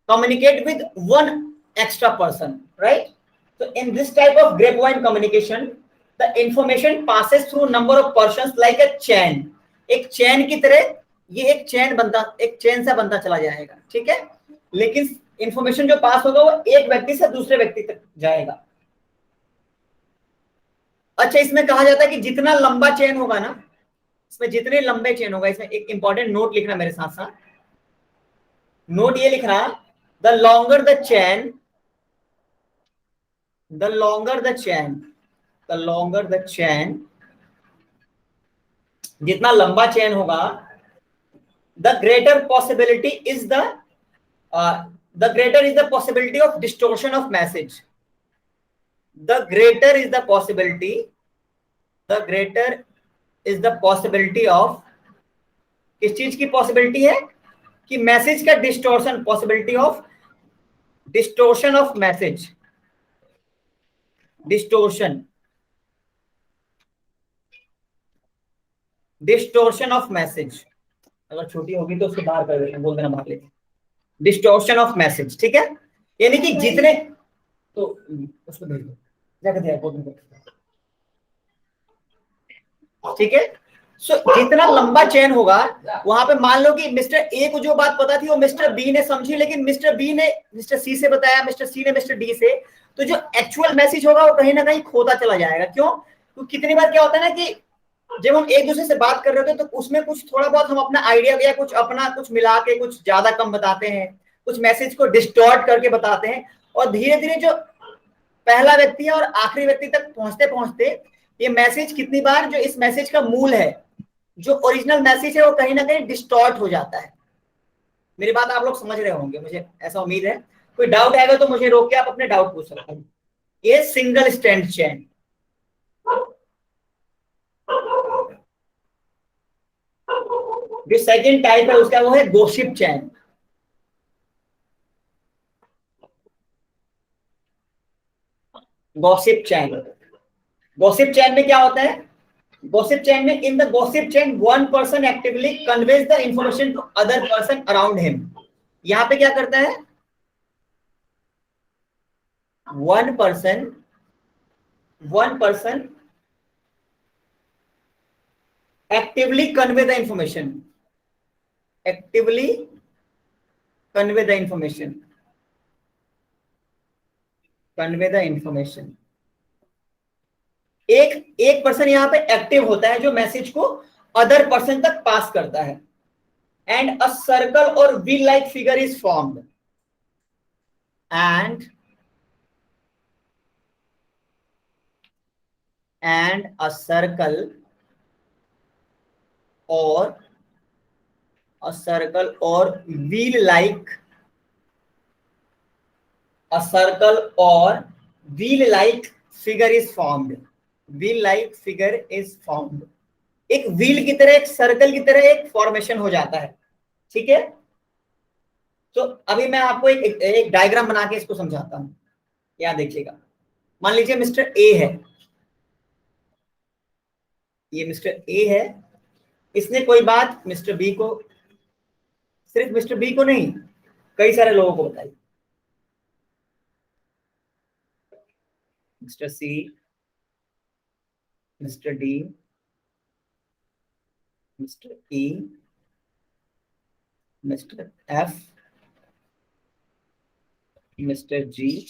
communicate with one extra person, right? So in this type of grapevine communication, the information passes through number of persons like a chain. एक चैन की तरह ये एक चैन सा बनता चला जाएगा, ठीक है, लेकिन इंफॉर्मेशन जो पास होगा वो एक व्यक्ति से दूसरे व्यक्ति तक जाएगा। अच्छा, इसमें कहा जाता है कि जितना लंबा चेन होगा ना, इसमें जितने लंबे चेन होगा, इसमें एक इंपॉर्टेंट नोट लिखना मेरे साथ साथ, नोट ये लिखना, the longer the chain, the longer the chain, the longer the chain, जितना लंबा चेन होगा, the greater possibility is the greater is the possibility of distortion of message, the greater is the possibility the greater is the possibility of, किस चीज की possibility है कि message का distortion, possibility of distortion of message, distortion, distortion of message, अगर छोटी होगी तो उसको बाहर कर देना, बोल देना बाहर लेके, डिस्टोर्शन ऑफ मैसेज, ठीक है। यानी कि जितने, तो उसको भेज दो, जाकर दिया बोल दो, ठीक है। सो जितना लंबा चेन होगा, वहां पे मान लो कि मिस्टर ए को जो बात पता थी वो मिस्टर बी ने समझी, लेकिन मिस्टर बी ने मिस्टर सी से बताया, मिस्टर सी ने मिस्टर डी से, तो जो एक्चुअल मैसेज होगा वो कहीं ना कहीं खोता चला जाएगा। क्यों? तो कितनी बार क्या होता है ना कि जब हम एक दूसरे से बात कर रहे होते हैं तो उसमें कुछ थोड़ा बहुत हम अपना आइडिया या कुछ अपना कुछ मिला के कुछ ज्यादा कम बताते हैं, कुछ मैसेज को डिस्टॉर्ट करके बताते हैं, और धीरे धीरे जो पहला व्यक्ति है और आखिरी व्यक्ति तक पहुंचते पहुंचते ये मैसेज कितनी बार, जो इस मैसेज का मूल है, जो ओरिजिनल मैसेज है, वो कहीं ना कहीं डिस्टॉर्ट हो जाता है। मेरी बात आप लोग समझ रहे होंगे, मुझे ऐसा उम्मीद है। कोई डाउट आएगा तो मुझे रोक के आप अपने डाउट पूछ सकते हैं। ये सिंगल स्ट्रैंड चेन। जो सेकंड टाइप है उसका वो है gossip chain. Gossip chain, gossip chain में क्या होता है? गॉसिप चैन में, in the gossip chain one person actively conveys the information to other person around him. यहां पे क्या करता है? One person actively convey the information, actively convey the information, convey the information. एक एक पर्सन यहां पे एक्टिव होता है जो मैसेज को अदर पर्सन तक पास करता है। एंड अ सर्कल और wheel like figure is formed, and a circle or wheel like, a circle or wheel like figure is formed, wheel like figure is formed। एक wheel की तरह, एक circle की तरह एक फॉर्मेशन हो जाता है, ठीक है। तो अभी मैं आपको एक डायग्राम बना के इसको समझाता हूं, यहां देखिएगा। मान लीजिए मिस्टर ए है, ये मिस्टर ए है, इसने कोई बात मिस्टर बी को, सिर्फ मिस्टर बी को नहीं, कई सारे लोगों को बताई। Mister C, mister D, mister E, mister F, mister G,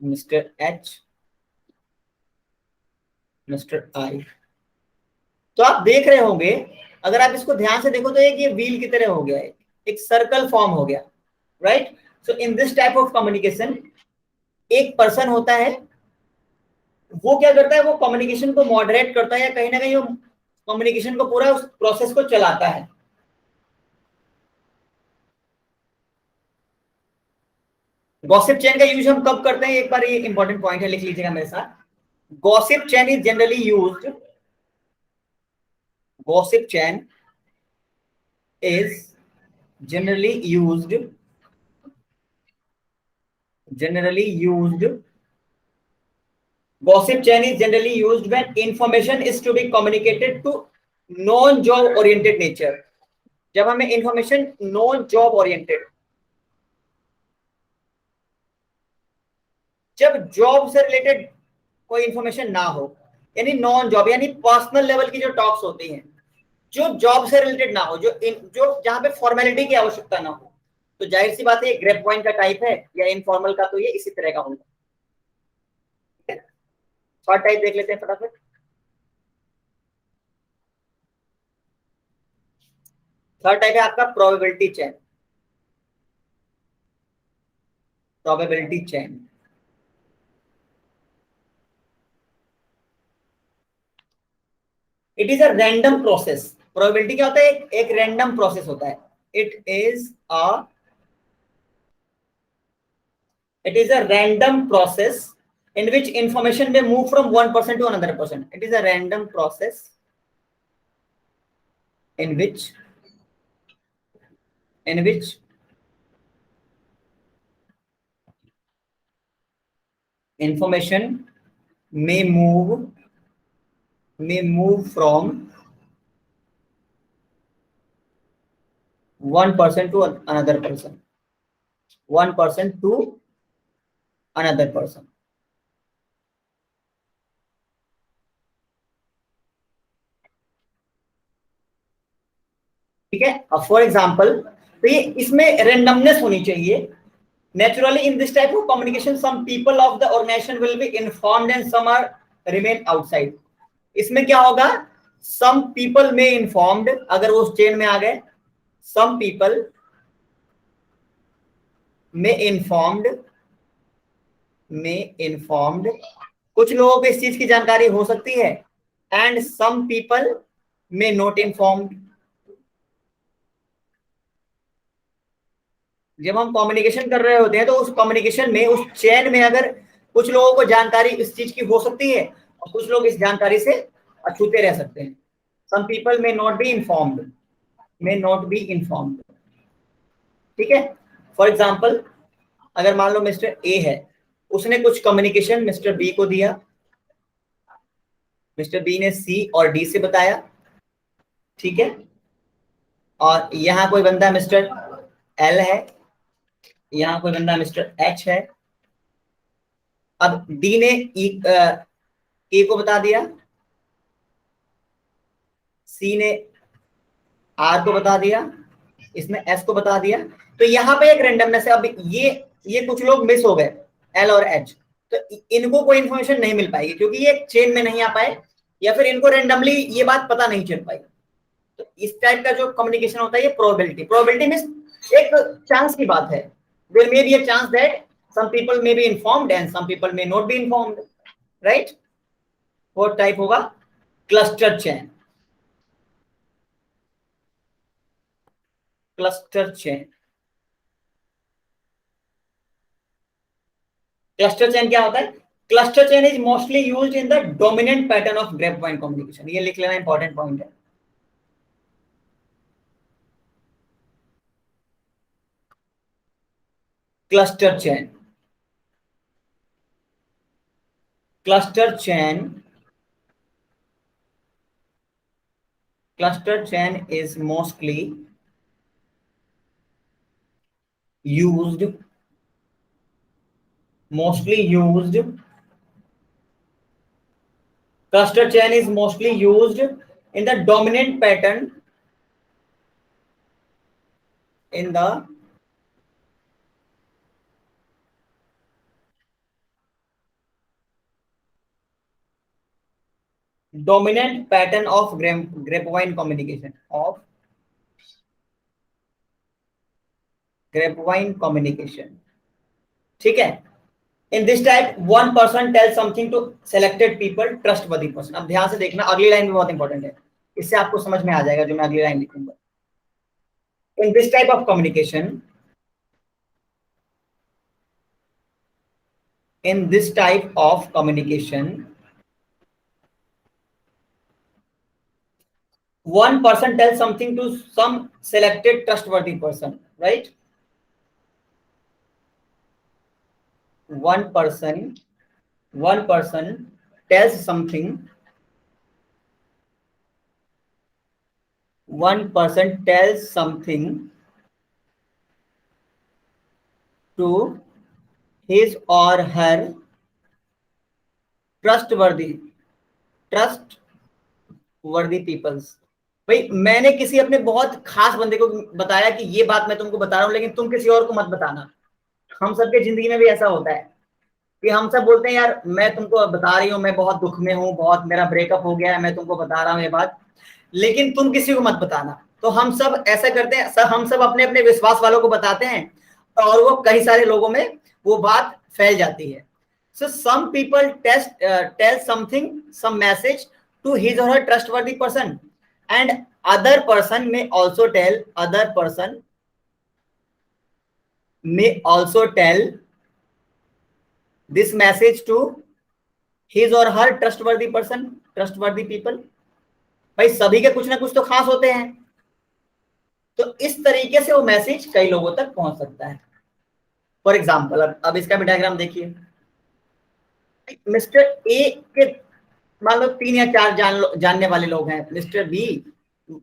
mister H, mister I. तो आप देख रहे होंगे, अगर आप इसको ध्यान से देखो तो एक ये व्हील की तरह हो गया है, एक सर्कल फॉर्म हो गया, right. So in this type of communication एक पर्सन होता है, वो क्या करता है, वो कम्युनिकेशन को मॉडरेट करता है, या कहीं ना कहीं वो कम्युनिकेशन को पूरा उस प्रोसेस को चलाता है। गॉसिप चेन का यूज हम कब करते हैं, एक बार ये इंपॉर्टेंट पॉइंट है, लिख लीजिएगा मेरे साथ। Gossip chain is generally used, gossip chain is generally used, gossip chain is generally used when information is to be communicated to non job oriented nature। जब हमें इंफॉर्मेशन नॉन जॉब ओरिएंटेड, जब job से related कोई information ना हो, यानी non job, यानी personal level की जो टॉक्स होती हैं, जो जॉब से रिलेटेड ना हो, जो जहां पे फॉर्मेलिटी की आवश्यकता ना हो, तो जाहिर सी बात है ग्रेप पॉइंट का टाइप है या इनफॉर्मल का, तो ये इसी तरह का होगा। थर्ड टाइप देख लेते हैं फटाफट। थर्ड टाइप है आपका probability chain, probability chain. It is a random process. Probability क्या होता है? एक रैंडम प्रोसेस होता है। It is a random process in which information may move from one person to another person. It is a random process in which information may move from one person to another person. One person to another person. ठीक है. For example, तो ये इसमें randomness होनी चाहिए. Naturally, in this type of communication, some people of the organization will be informed and some are remain outside. इसमें क्या होगा? Some people may informed, अगर वो उस चेन में आ गए, some people may informed, कुछ लोगों को इस चीज की जानकारी हो सकती है, and some people may not informed. जब हम कम्युनिकेशन कर रहे होते हैं तो उस कम्युनिकेशन में, उस चेन में अगर कुछ लोगों को जानकारी इस चीज की हो सकती है और कुछ लोग इस जानकारी से अछूते रह सकते हैं. Some people may not be informed. ठीक है. फॉर एग्जाम्पल, अगर मान लो मिस्टर ए है, उसने कुछ कम्युनिकेशन मिस्टर बी को दिया, मिस्टर बी ने सी और डी से बताया. ठीक है. और यहाँ कोई बंदा मिस्टर एल है, यहाँ कोई बंदा मिस्टर एच है. अब डी ने ए को बता दिया, सी ने आर को बता दिया, इसने एस को बता दिया. तो यहाँ पे एक रेंडमनेस है. अब ये कुछ लोग मिस हो गए, एल और एच, तो इनको कोई इंफॉर्मेशन नहीं मिल पाएगी क्योंकि ये चेन में नहीं आ पाए या फिर इनको रेंडमली ये बात पता नहीं चल पाई. तो इस टाइप का जो कम्युनिकेशन होता है ये प्रोबेबिलिटी मींस एक चांस की बात है. There may be a chance that some people may be informed and some people may not be informed, right? What type होगा? Cluster chain. Cluster chain क्या होता है? Cluster chain is mostly used in the dominant pattern of grapevine communication. ये लिख लेना, important point है. Cluster chain is mostly used cluster chain is mostly used in the dominant pattern of grapevine communication, ठीक है. In this type, one person tells something to selected people, trustworthy person. अब ध्यान से देखना, अगली line भी बहुत इंपॉर्टेंट है, इससे आपको समझ में आ जाएगा जो मैं अगली लाइन लिखूंगा. In this type of communication, one person tells something to some selected trustworthy person, right? One person tells something to his or her trustworthy peoples. भाई मैंने किसी अपने बहुत खास बंदे को बताया कि ये बात मैं तुमको बता रहा हूं, लेकिन तुम किसी और को मत बताना. हम सबके जिंदगी में भी ऐसा होता है कि हम सब बोलते हैं यार मैं तुमको बता रही हूँ, मैं बहुत दुख में हूँ, बहुत मेरा ब्रेकअप हो गया है, मैं तुमको बता रहा हूँ ये बात, लेकिन तुम किसी को मत बताना. तो हम सब ऐसा करते हैं, हम सब अपने अपने विश्वास वालों को बताते हैं और वो कई सारे लोगों में वो बात फैल जाती है. So some people tell some message to his or her trustworthy person, and other person may also tell this message to his और हर ट्रस्टवर्दी पर्सन, ट्रस्टवर्दी पीपल। भाई सभी के कुछ ना कुछ तो खास होते हैं, तो इस तरीके से वो मैसेज कई लोगों तक पहुंच सकता है। फॉर एग्जाम्पल अब इसका भी डायग्राम देखिए। मिस्टर ए के मान लो 3 या 4 जानने वाले लोग हैं, मिस्टर बी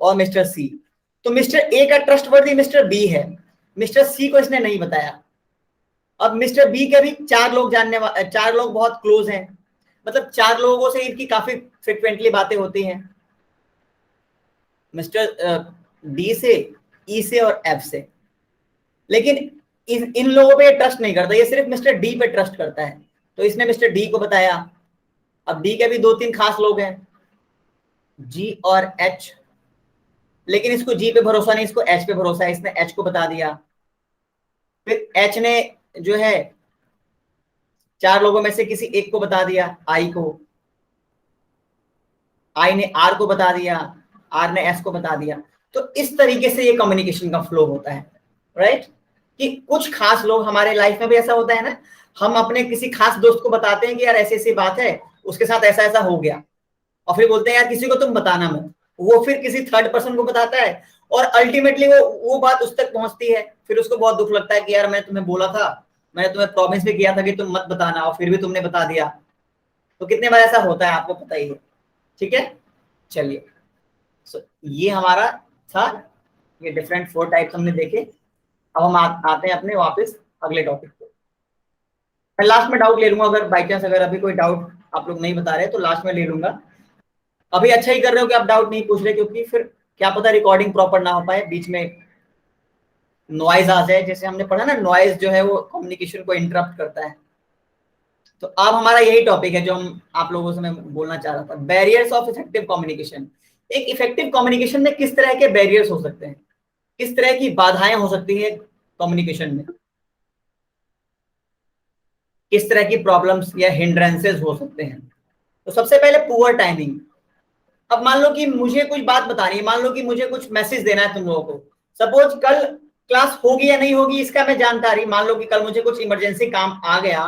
और मिस्टर सी। तो मिस्टर ए का ट्रस्टवर्दी मिस्टर बी है, मिस्टर सी को इसने नहीं बताया। अब मिस्टर बी के भी 4 लोग 4 लोग बहुत क्लोज हैं, मतलब 4 लोगों से इनकी काफी फ्रिक्वेंटली बातें होती हैं, मिस्टर डी से, ई से और एफ से। लेकिन इन लोगों पे ट्रस्ट नहीं करता, ये सिर्फ मिस्टर डी पे ट्रस्ट करता है, तो इसने मिस्टर डी को बताया। अब डी के भी 2-3 खास लोग हैं, जी और एच, लेकिन इसको जी पे भरोसा नहीं, इसको एच पे भरोसा है, इसने एच को बता दिया। फिर एच ने जो है 4 लोगों में से किसी एक को बता दिया, आई को, आई ने आर को बता दिया, आर ने एस को बता दिया। तो इस तरीके से ये कम्युनिकेशन का फ्लो होता है, राइट। कि कुछ खास लोग हमारे लाइफ में भी ऐसा होता है ना, हम अपने किसी खास दोस्त को बताते हैं कि यार ऐसी ऐसी बात है, उसके साथ ऐसा ऐसा हो गया, और फिर बोलते हैं यार किसी को तुम बताना मत, वो फिर किसी थर्ड पर्सन को बताता है, और अल्टीमेटली वो बात उस तक पहुंचती है, फिर उसको बहुत दुख लगता है कि यार मैं तुम्हें बोला था, मैंने तुम्हें प्रॉमिस भी किया था कि तुम मत बताना, और फिर भी तुमने बता दिया। तो कितने बार ऐसा होता है आपको पता ही है, ठीक है। चलिए, ये हमारा था, ये डिफरेंट 4 टाइप्स हमने देखे। अब हम आते हैं अपने वापस अगले टॉपिक पे। मैं लास्ट में डाउट ले लूंगा, अगर बाई चांस अगर अभी कोई डाउट आप लोग नहीं बता रहे तो लास्ट में ले लूंगा। अभी अच्छा ही कर रहे हो कि आप डाउट नहीं पूछ रहे, क्योंकि फिर क्या पता रिकॉर्डिंग प्रॉपर ना हो पाए, बीच में नॉइज आ जाए, जैसे हमने पढ़ा ना, नॉइज जो है वो कम्युनिकेशन को इंटरप्ट करता है। तो अब हमारा यही टॉपिक है जो हम आप लोगों से मैं बोलना चाह रहा था, बैरियर्स ऑफ इफेक्टिव कम्युनिकेशन। एक इफेक्टिव कम्युनिकेशन में किस तरह के बैरियर्स हो सकते हैं, किस तरह की बाधाएं हो सकती है कम्युनिकेशन में, किस तरह की प्रॉब्लम्स या हिंड्रेंसेस हो सकते हैं। तो सबसे पहले पुअर टाइमिंग। अब मान लो कि मुझे कुछ बात बतानी है, मान लो कि मुझे कुछ मैसेज देना है तुम लोगों को, सपोज कल क्लास होगी या नहीं होगी इसका मैं जानकारी, मान लो कि कल मुझे कुछ इमरजेंसी काम आ गया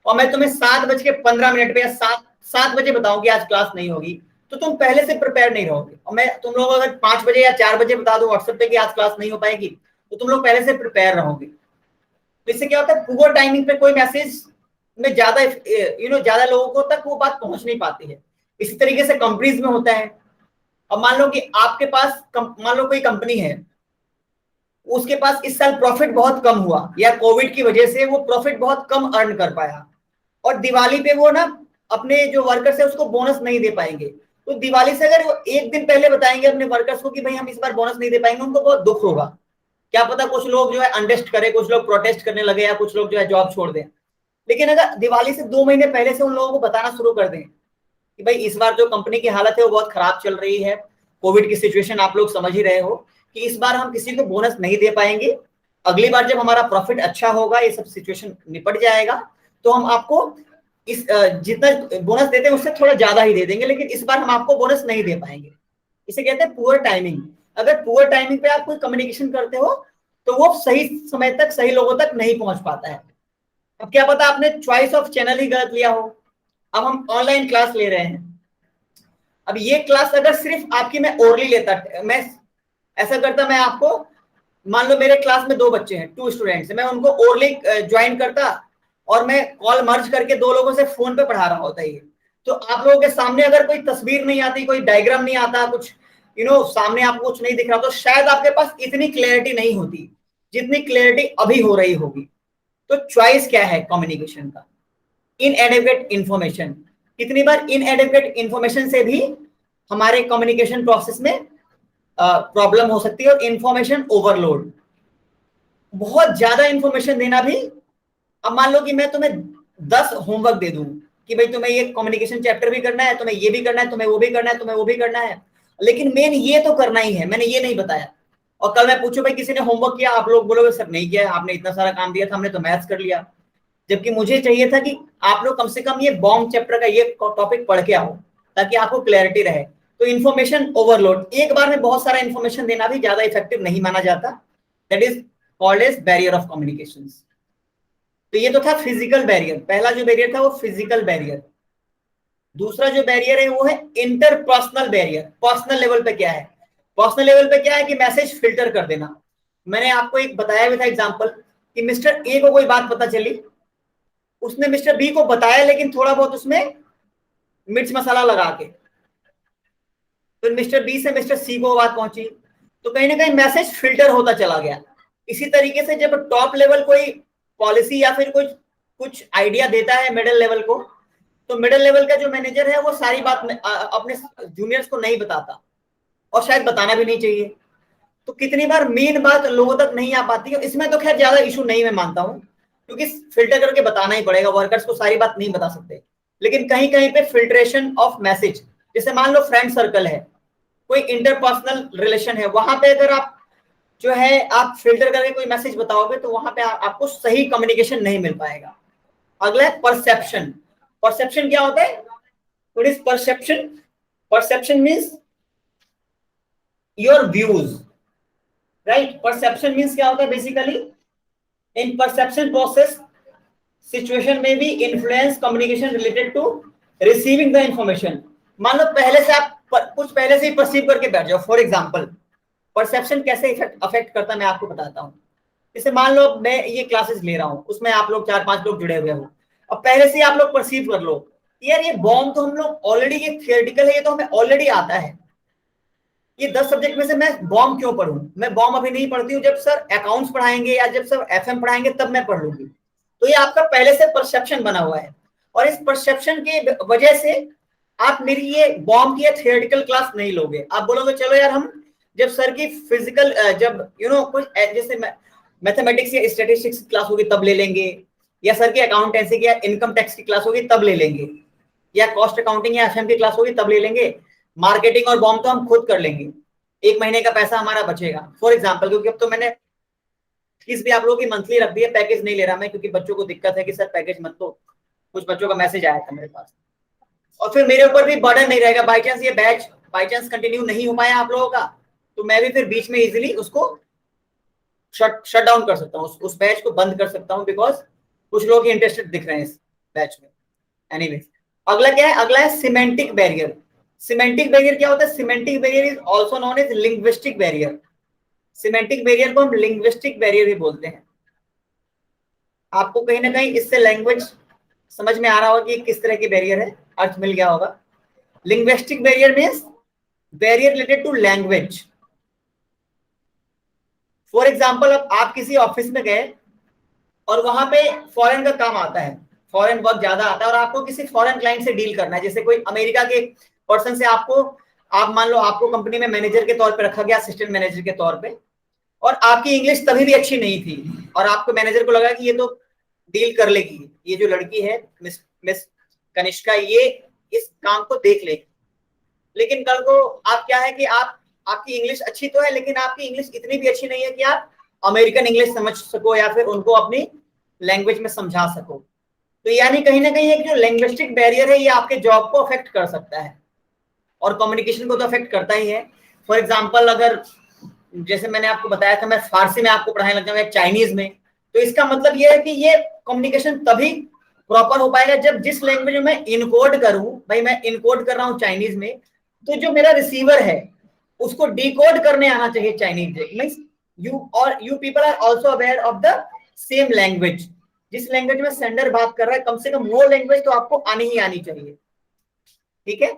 और मैं तुम्हें 7:15 पे या 7 बजे बताऊं कि आज क्लास नहीं होगी, तो तुम पहले से प्रिपेयर नहीं रहोगे। और मैं तुम लोग अगर 5 बजे या 4 बजे बता दूं व्हाट्सएप पे कि आज क्लास नहीं हो पाएगी, तो तुम लोग पहले से प्रिपेयर रहोगे। तो इससे क्या होता है, पुअर टाइमिंग पे कोई मैसेज में ज्यादा ज्यादा लोगों को तक वो बात पहुंच नहीं पाती है। इसी तरीके से कंपनीज में होता है। अब मान लो कि आपके पास मान लो कोई कंपनी है, उसके पास इस साल प्रॉफिट बहुत कम हुआ, या कोविड की वजह से वो प्रॉफिट बहुत कम अर्न कर पाया, और दिवाली पे वो ना अपने जो वर्कर्स है उसको बोनस नहीं दे पाएंगे। तो दिवाली से अगर वो एक दिन पहले बताएंगे अपने वर्कर्स को कि भाई हम इस बार बोनस नहीं दे पाएंगे, उनको बहुत दुख होगा। क्या पता कुछ लोग जो है अनरेस्ट करे, कुछ लोग प्रोटेस्ट करने लगे, या कुछ लोग जो है जॉब छोड़ दें। लेकिन अगर दिवाली से 2 महीने पहले से उन लोगों को बताना शुरू कर दें कि भाई इस बार जो कंपनी की हालत है वो बहुत खराब चल रही है, कोविड की सिचुएशन आप लोग समझ ही रहे हो, कि इस बार हम किसी को बोनस नहीं दे पाएंगे, अगली बार जब हमारा प्रॉफिट अच्छा होगा, ये सब सिचुएशन निपट जाएगा, तो हम आपको इस जितना बोनस देते हैं उससे थोड़ा ज्यादा ही दे देंगे, लेकिन इस बार हम आपको बोनस नहीं दे पाएंगे। इसे कहते हैं पुअर टाइमिंग। अगर पुअर टाइमिंग पे आप कोई कम्युनिकेशन करते हो तो वो सही समय तक सही लोगों तक नहीं पहुंच पाता है। अब क्या पता आपने चॉइस ऑफ चैनल ही गलत लिया हो। अब हम ऑनलाइन क्लास ले रहे हैं, अब ये क्लास अगर सिर्फ आपकी मैं ओरली लेता, मैं ऐसा करता, मैं आपको मान लो मेरे क्लास में 2 बच्चे हैं, 2 स्टूडेंट्स, मैं उनको ओरली ज्वाइन करता और मैं कॉल मर्ज करके 2 लोगों से फोन पे पढ़ा रहा होता है। तो आप लोगों के सामने अगर कोई तस्वीर नहीं आती, कोई डायग्राम नहीं आता, कुछ सामने आपको कुछ नहीं दिख रहा, तो शायद आपके पास इतनी क्लैरिटी नहीं होती जितनी क्लैरिटी अभी हो रही होगी। तो चॉइस क्या है कम्युनिकेशन का, इनएडिक्वेट इंफॉर्मेशन। कितनी बार इनएडिक्वेट इंफॉर्मेशन से भी हमारे कम्युनिकेशन प्रोसेस में प्रॉब्लम हो सकती है। और इंफॉर्मेशन ओवरलोड, बहुत ज्यादा इंफॉर्मेशन देना भी। अब मान लो कि मैं तुम्हें 10 होमवर्क दे दूं कि भाई तुम्हें ये कम्युनिकेशन चैप्टर भी करना है, तुम्हें ये भी करना है, तुम्हें वो भी करना है, तुम्हें वो भी करना है, लेकिन मेन ये तो करना ही है, मैंने ये नहीं बताया। और कल मैं पूछूं भाई किसी ने होमवर्क किया, आप लोग बोलोगे सर नहीं किया, आपने इतना सारा काम दिया था, हमने तो मैथ्स कर लिया। जबकि मुझे चाहिए था कि आप लोग कम से कम ये बॉम्ब चैप्टर का ये टॉपिक पढ़ के आओ, ताकि आपको क्लैरिटी रहे। तो इन्फॉर्मेशन ओवरलोड, एक बार में बहुत सारा इन्फॉर्मेशन देना भी ज्यादा इफेक्टिव नहीं माना जाता। That is called as barrier of communication. तो ये तो था फिजिकल बैरियर, पहला जो बैरियर था वो फिजिकल बैरियर। दूसरा जो बैरियर है वो है इंटरपर्सनल बैरियर। पर्सनल लेवल पे क्या है? पर्सनल लेवल पे क्या है कि मैसेज फिल्टर कर देना। मैंने आपको एक बताया भी था एग्जांपल कि मिस्टर ए को कोई बात पता चली, उसने मिस्टर बी को बताया लेकिन थोड़ा बहुत उसमें मिर्च मसाला लगा के, फिर मिस्टर बी से मिस्टर सी को बात पहुंची, तो कहीं ना कहीं मैसेज फिल्टर होता चला गया। इसी तरीके से जब टॉप लेवल कोई पॉलिसी या फिर कुछ कुछ आइडिया देता है मिडिल लेवल को, तो मिडिल लेवल का जो मैनेजर है वो सारी बात अपने जूनियर्स को नहीं बताता, और शायद बताना भी नहीं चाहिए। तो कितनी बार मेन बात लोगों तक नहीं आ पाती है। इसमें तो खैर ज्यादा इशू नहीं मैं मानता हूं, क्योंकि फिल्टर करके बताना ही पड़ेगा, वर्कर्स को सारी बात नहीं बता सकते। लेकिन कहीं कहीं पे फिल्ट्रेशन ऑफ मैसेज, जैसे मान लो फ्रेंड सर्कल है, कोई इंटरपर्सनल रिलेशन है, वहां पे अगर आप जो है आप फिल्टर करके कोई मैसेज बताओगे तो वहां पे आपको सही कम्युनिकेशन नहीं मिल पाएगा। अगला है परसेप्शन। परसेप्शन क्या होता है? What is perception? Perception means your views, right? Perception means क्या होता है basically? In perception process situation में भी influence communication related to receiving the information. मान लो पहले से आप कुछ पहले से ही परसीव करके बैठ जाओ। फॉर एग्जांपल, परसेप्शन कैसे अफेक्ट करता है मैं आपको बताता हूँ। जैसे मान लो मैं ये क्लासेस ले रहा हूँ, उसमें आप लोग 4-5 लोग जुड़े हुए हो, अब पहले से ही आप लोग परसीव कर लो यार ये बॉम्ब तो हम लोग ऑलरेडी, ये थियोरेटिकल है, ये तो हमें ऑलरेडी आता है, ये 10 सब्जेक्ट में से मैं बॉम्ब क्यों पढ़ूं? मैं बॉम्ब अभी नहीं पढ़ती हूँ, जब सर अकाउंट्स पढ़ाएंगे या जब सर एफएम पढ़ाएंगे तब मैं पढ़ लूंगी। तो ये आपका पहले से परसेप्शन बना हुआ है, और इस परसेप्शन की वजह से आप मेरी ये बॉम्ब की थियोरेटिकल क्लास नहीं लोगे। आप बोलोगे चलो यार हम जब सर की फिजिकल जब कुछ जैसे मैथमेटिक्स या स्टैटिस्टिक्स की क्लास होगी तब ले लेंगे, या सर की अकाउंटेंसी की या इनकम टैक्स की क्लास होगी तब ले लेंगे, या कॉस्ट अकाउंटिंग या एफएम की क्लास होगी तब ले लेंगे। मार्केटिंग और बॉम्ब तो हम खुद कर लेंगे, 1 महीने का पैसा हमारा बचेगा फॉर एग्जाम्पल। क्योंकि अब तो मैंने फीस भी आप लोगों की मंथली रख दी है, पैकेज नहीं ले रहा मैं, क्योंकि बच्चों को दिक्कत है कि सर पैकेज मत लो। कुछ बच्चों का मैसेज आया था मेरे पास, और फिर मेरे ऊपर भी बर्डन नहीं रहेगा। बाई चांस ये बैच बाई चांस कंटिन्यू नहीं हो पाया आप लोगों का, तो मैं भी फिर बीच में इजिली उसको शट डाउन कर सकता हूँ, उस बैच को बंद कर सकता हूँ, बिकॉज कुछ लोग इंटरेस्टेड दिख रहे हैं इस बैच में। एनीवेज, अगला क्या है? अगला है सिमेंटिक बैरियर। सिमेंटिक बैरियर क्या होता है? Semantic barrier is also known as linguistic barrier. Semantic barrier को हम लिंग्विस्टिक बैरियर भी बोलते हैं। आपको कहीं ना कहीं इससे लैंग्वेज समझ में आ रहा होगा कि किस तरह की बैरियर है, अर्थ मिल गया होगा। Linguistic barrier means barrier related to language. For example, अब आप किसी ऑफिस में गए और वहां पे फॉरेन का काम आता है, फॉरेन वर्क ज्यादा आता है, और आपको किसी फॉरेन क्लाइंट से डील करना है। जैसे कोई अमेरिका के पर्सन से आपको, आप मान लो आपको कंपनी में मैनेजर के तौर पे रखा गया, असिस्टेंट मैनेजर के तौर पे, और आपकी इंग्लिश तभी भी अच्छी नहीं थी, और आपको मैनेजर को लगा कि ये तो डील कर लेगी, ये जो लड़की है मिस मिस कनिष्का, ये इस काम को देख लेगी। लेकिन कल को आप क्या है कि आपकी इंग्लिश अच्छी तो है, लेकिन आपकी इंग्लिश इतनी भी अच्छी नहीं है कि आप अमेरिकन इंग्लिश समझ सको या फिर उनको अपनी लैंग्वेज में समझा सको। तो यानी कहीं ना कहीं एक जो लैंग्विस्टिक बैरियर है ये आपके जॉब को अफेक्ट कर सकता है, और कम्युनिकेशन को तो अफेक्ट करता ही है। फॉर एग्जाम्पल, अगर जैसे मैंने आपको बताया था मैं फारसी में आपको पढ़ाने लग जाऊंगा, चाइनीज में, तो इसका मतलब ये है कि ये कम्युनिकेशन तभी प्रॉपर हो पाएगा जब जिस लैंग्वेज में मैं इनकोड करूं, भाई मैं इनकोड कर रहा हूं चाइनीज में, तो जो मेरा रिसीवर है उसको डिकोड करने आना चाहिए Chinese. Means you people are also aware of the same language. जिस लैंग्वेज में सेंडर बात कर रहा है, कम से कम वो लैंग्वेज तो आपको आनी ही आनी चाहिए। ठीक है।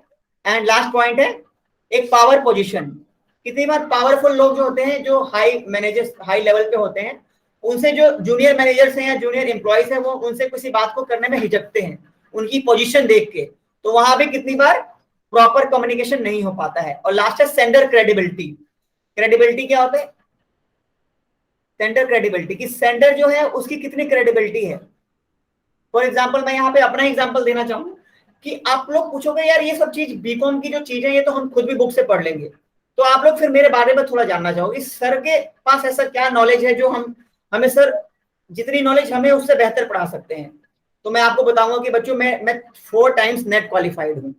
एंड लास्ट पॉइंट है एक पावर पोजीशन। कितनी बार पावरफुल लोग जो होते हैं, जो हाई मैनेजर्स, हाई लेवल पे होते हैं, उनसे जो जूनियर मैनेजर्स हैं या जूनियर एम्प्लॉयज हैं, वो उनसे किसी बात को करने में हिचकते हैं उनकी पोजीशन देख के। तो वहां भी कितनी बार प्रॉपर कम्युनिकेशन नहीं हो पाता है। और लास्ट है सेंडर क्रेडिबिलिटी। क्रेडिबिलिटी क्या होता है? सेंडर क्रेडिबिलिटी, कि सेंडर जो है उसकी कितनी क्रेडिबिलिटी है। फॉर एग्जाम्पल, मैं यहाँ पे अपना एग्जाम्पल देना चाहूँ कि आप लोग पूछोगे यार ये सब चीज बीकॉम की जो चीजें ये तो हम खुद भी बुक से पढ़ लेंगे, तो आप लोग फिर मेरे बारे में थोड़ा जानना चाहोगे सर के पास ऐसा क्या नॉलेज है जो हमें सर जितनी नॉलेज हमें उससे बेहतर पढ़ा सकते हैं। तो मैं आपको बताऊंगा कि बच्चों मैं 4 टाइम्स नेट क्वालिफाइड हूँ।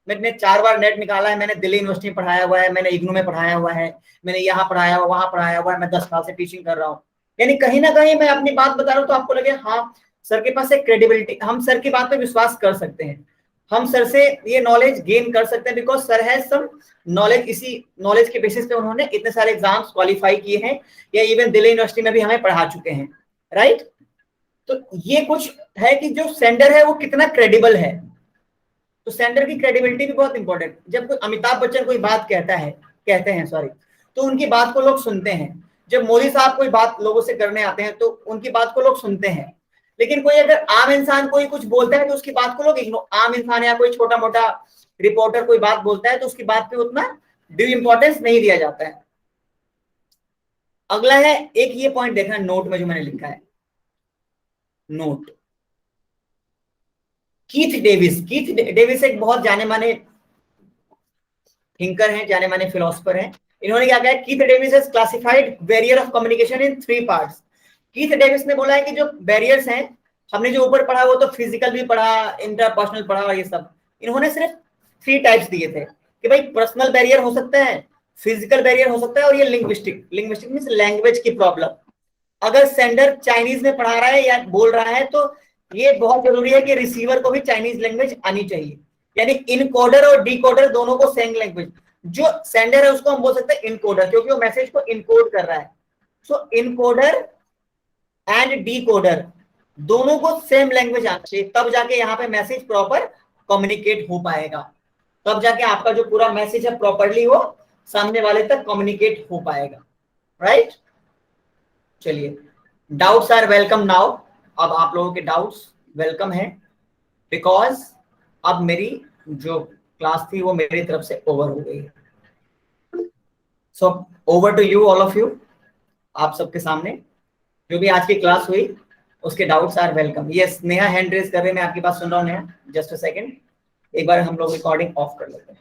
मैंने 4 बार नेट निकाला है, मैंने दिल्ली यूनिवर्सिटी में पढ़ाया हुआ है, मैंने इग्नू में पढ़ाया हुआ है, मैंने यहाँ पढ़ाया हुआ, वहां पढ़ाया हुआ है, मैं 10 साल से टीचिंग कर रहा हूँ। यानी कहीं ना कहीं मैं अपनी बात बता रहा हूँ तो आपको लगे हाँ सर के पास एक क्रेडिबिलिटी, हम सर की बात पे विश्वास कर सकते हैं। हम सर से ये नॉलेज गेन कर सकते हैं because sir has some knowledge, इसी नॉलेज के बेसिस पे उन्होंने इतने सारे एग्जाम्स क्वालिफाई किए हैं या इवन दिल्ली यूनिवर्सिटी में भी हमें पढ़ा चुके हैं, राइट। तो ये कुछ है कि जो सेंडर है वो कितना क्रेडिबल है। तो सेंडर की क्रेडिबिलिटी भी बहुत इंपॉर्टेंट। जब कोई अमिताभ बच्चन कोई बात कहते हैं सॉरी, तो उनकी बात को लोग सुनते हैं। जब मोदी साहब कोई बात लोगों से करने आते हैं तो उनकी बात को लोग सुनते हैं। लेकिन कोई अगर आम इंसान कोई कुछ बोलता है तो उसकी बात को लोग इग्नोर, आम इंसान या कोई छोटा मोटा रिपोर्टर कोई बात बोलता है तो उसकी बात पे उतना ड्यू इंपॉर्टेंस नहीं दिया जाता है। अगला है, एक ये पॉइंट देखना नोट में जो मैंने लिखा है, नोट कीथ डेविस एक बहुत जाने माने थिंकर हैं, जाने माने फिलोसफर हैं। इन्होंने क्या कहा, Keith Davis has classified barrier of communication in 3 parts. Keith Davis ने बोला है कि जो बैरियर्स हैं, हमने जो ऊपर पढ़ा वो तो फिजिकल भी पढ़ा, इंटरपर्सनल पढ़ा और ये सब, इन्होंने सिर्फ 3 टाइप्स दिए थे कि भाई पर्सनल बैरियर हो सकता है, फिजिकल बैरियर हो सकता है और ये लिंग्विस्टिक मींस लैंग्वेज की प्रॉब्लम। अगर सेंडर चाइनीज में पढ़ा रहा है या बोल रहा है तो ये बहुत जरूरी है कि रिसीवर को भी चाइनीज लैंग्वेज आनी चाहिए, यानी इनकोडर और डिकोडर दोनों को सेम लैंग्वेज। जो सेंडर है उसको हम बोल सकते हैं इनकोडर, क्योंकि वो मैसेज को इनकोड कर रहा है। सो इनकोडर एंड डिकोडर दोनों को सेम लैंग्वेज आना चाहिए, तब जाके यहाँ पे मैसेज प्रॉपर कम्युनिकेट हो पाएगा, तब जाके आपका जो पूरा मैसेज है प्रॉपरली वो सामने वाले तक कम्युनिकेट हो पाएगा, राइट। चलिए, डाउट्स आर वेलकम नाउ। अब आप लोगों के डाउट्स वेलकम है, बिकॉज अब मेरी जो क्लास थी वो मेरी तरफ से ओवर हो गई है। So over to you, all of you. आप सबके सामने जो भी आज की क्लास हुई उसके doubts are welcome. Yes, Neha hand raise कर रहे हैं, मैं आपकी बात सुन रहा हूँ नेहा। जस्ट अ सेकंड, एक बार हम लोग रिकॉर्डिंग ऑफ कर लेते हैं।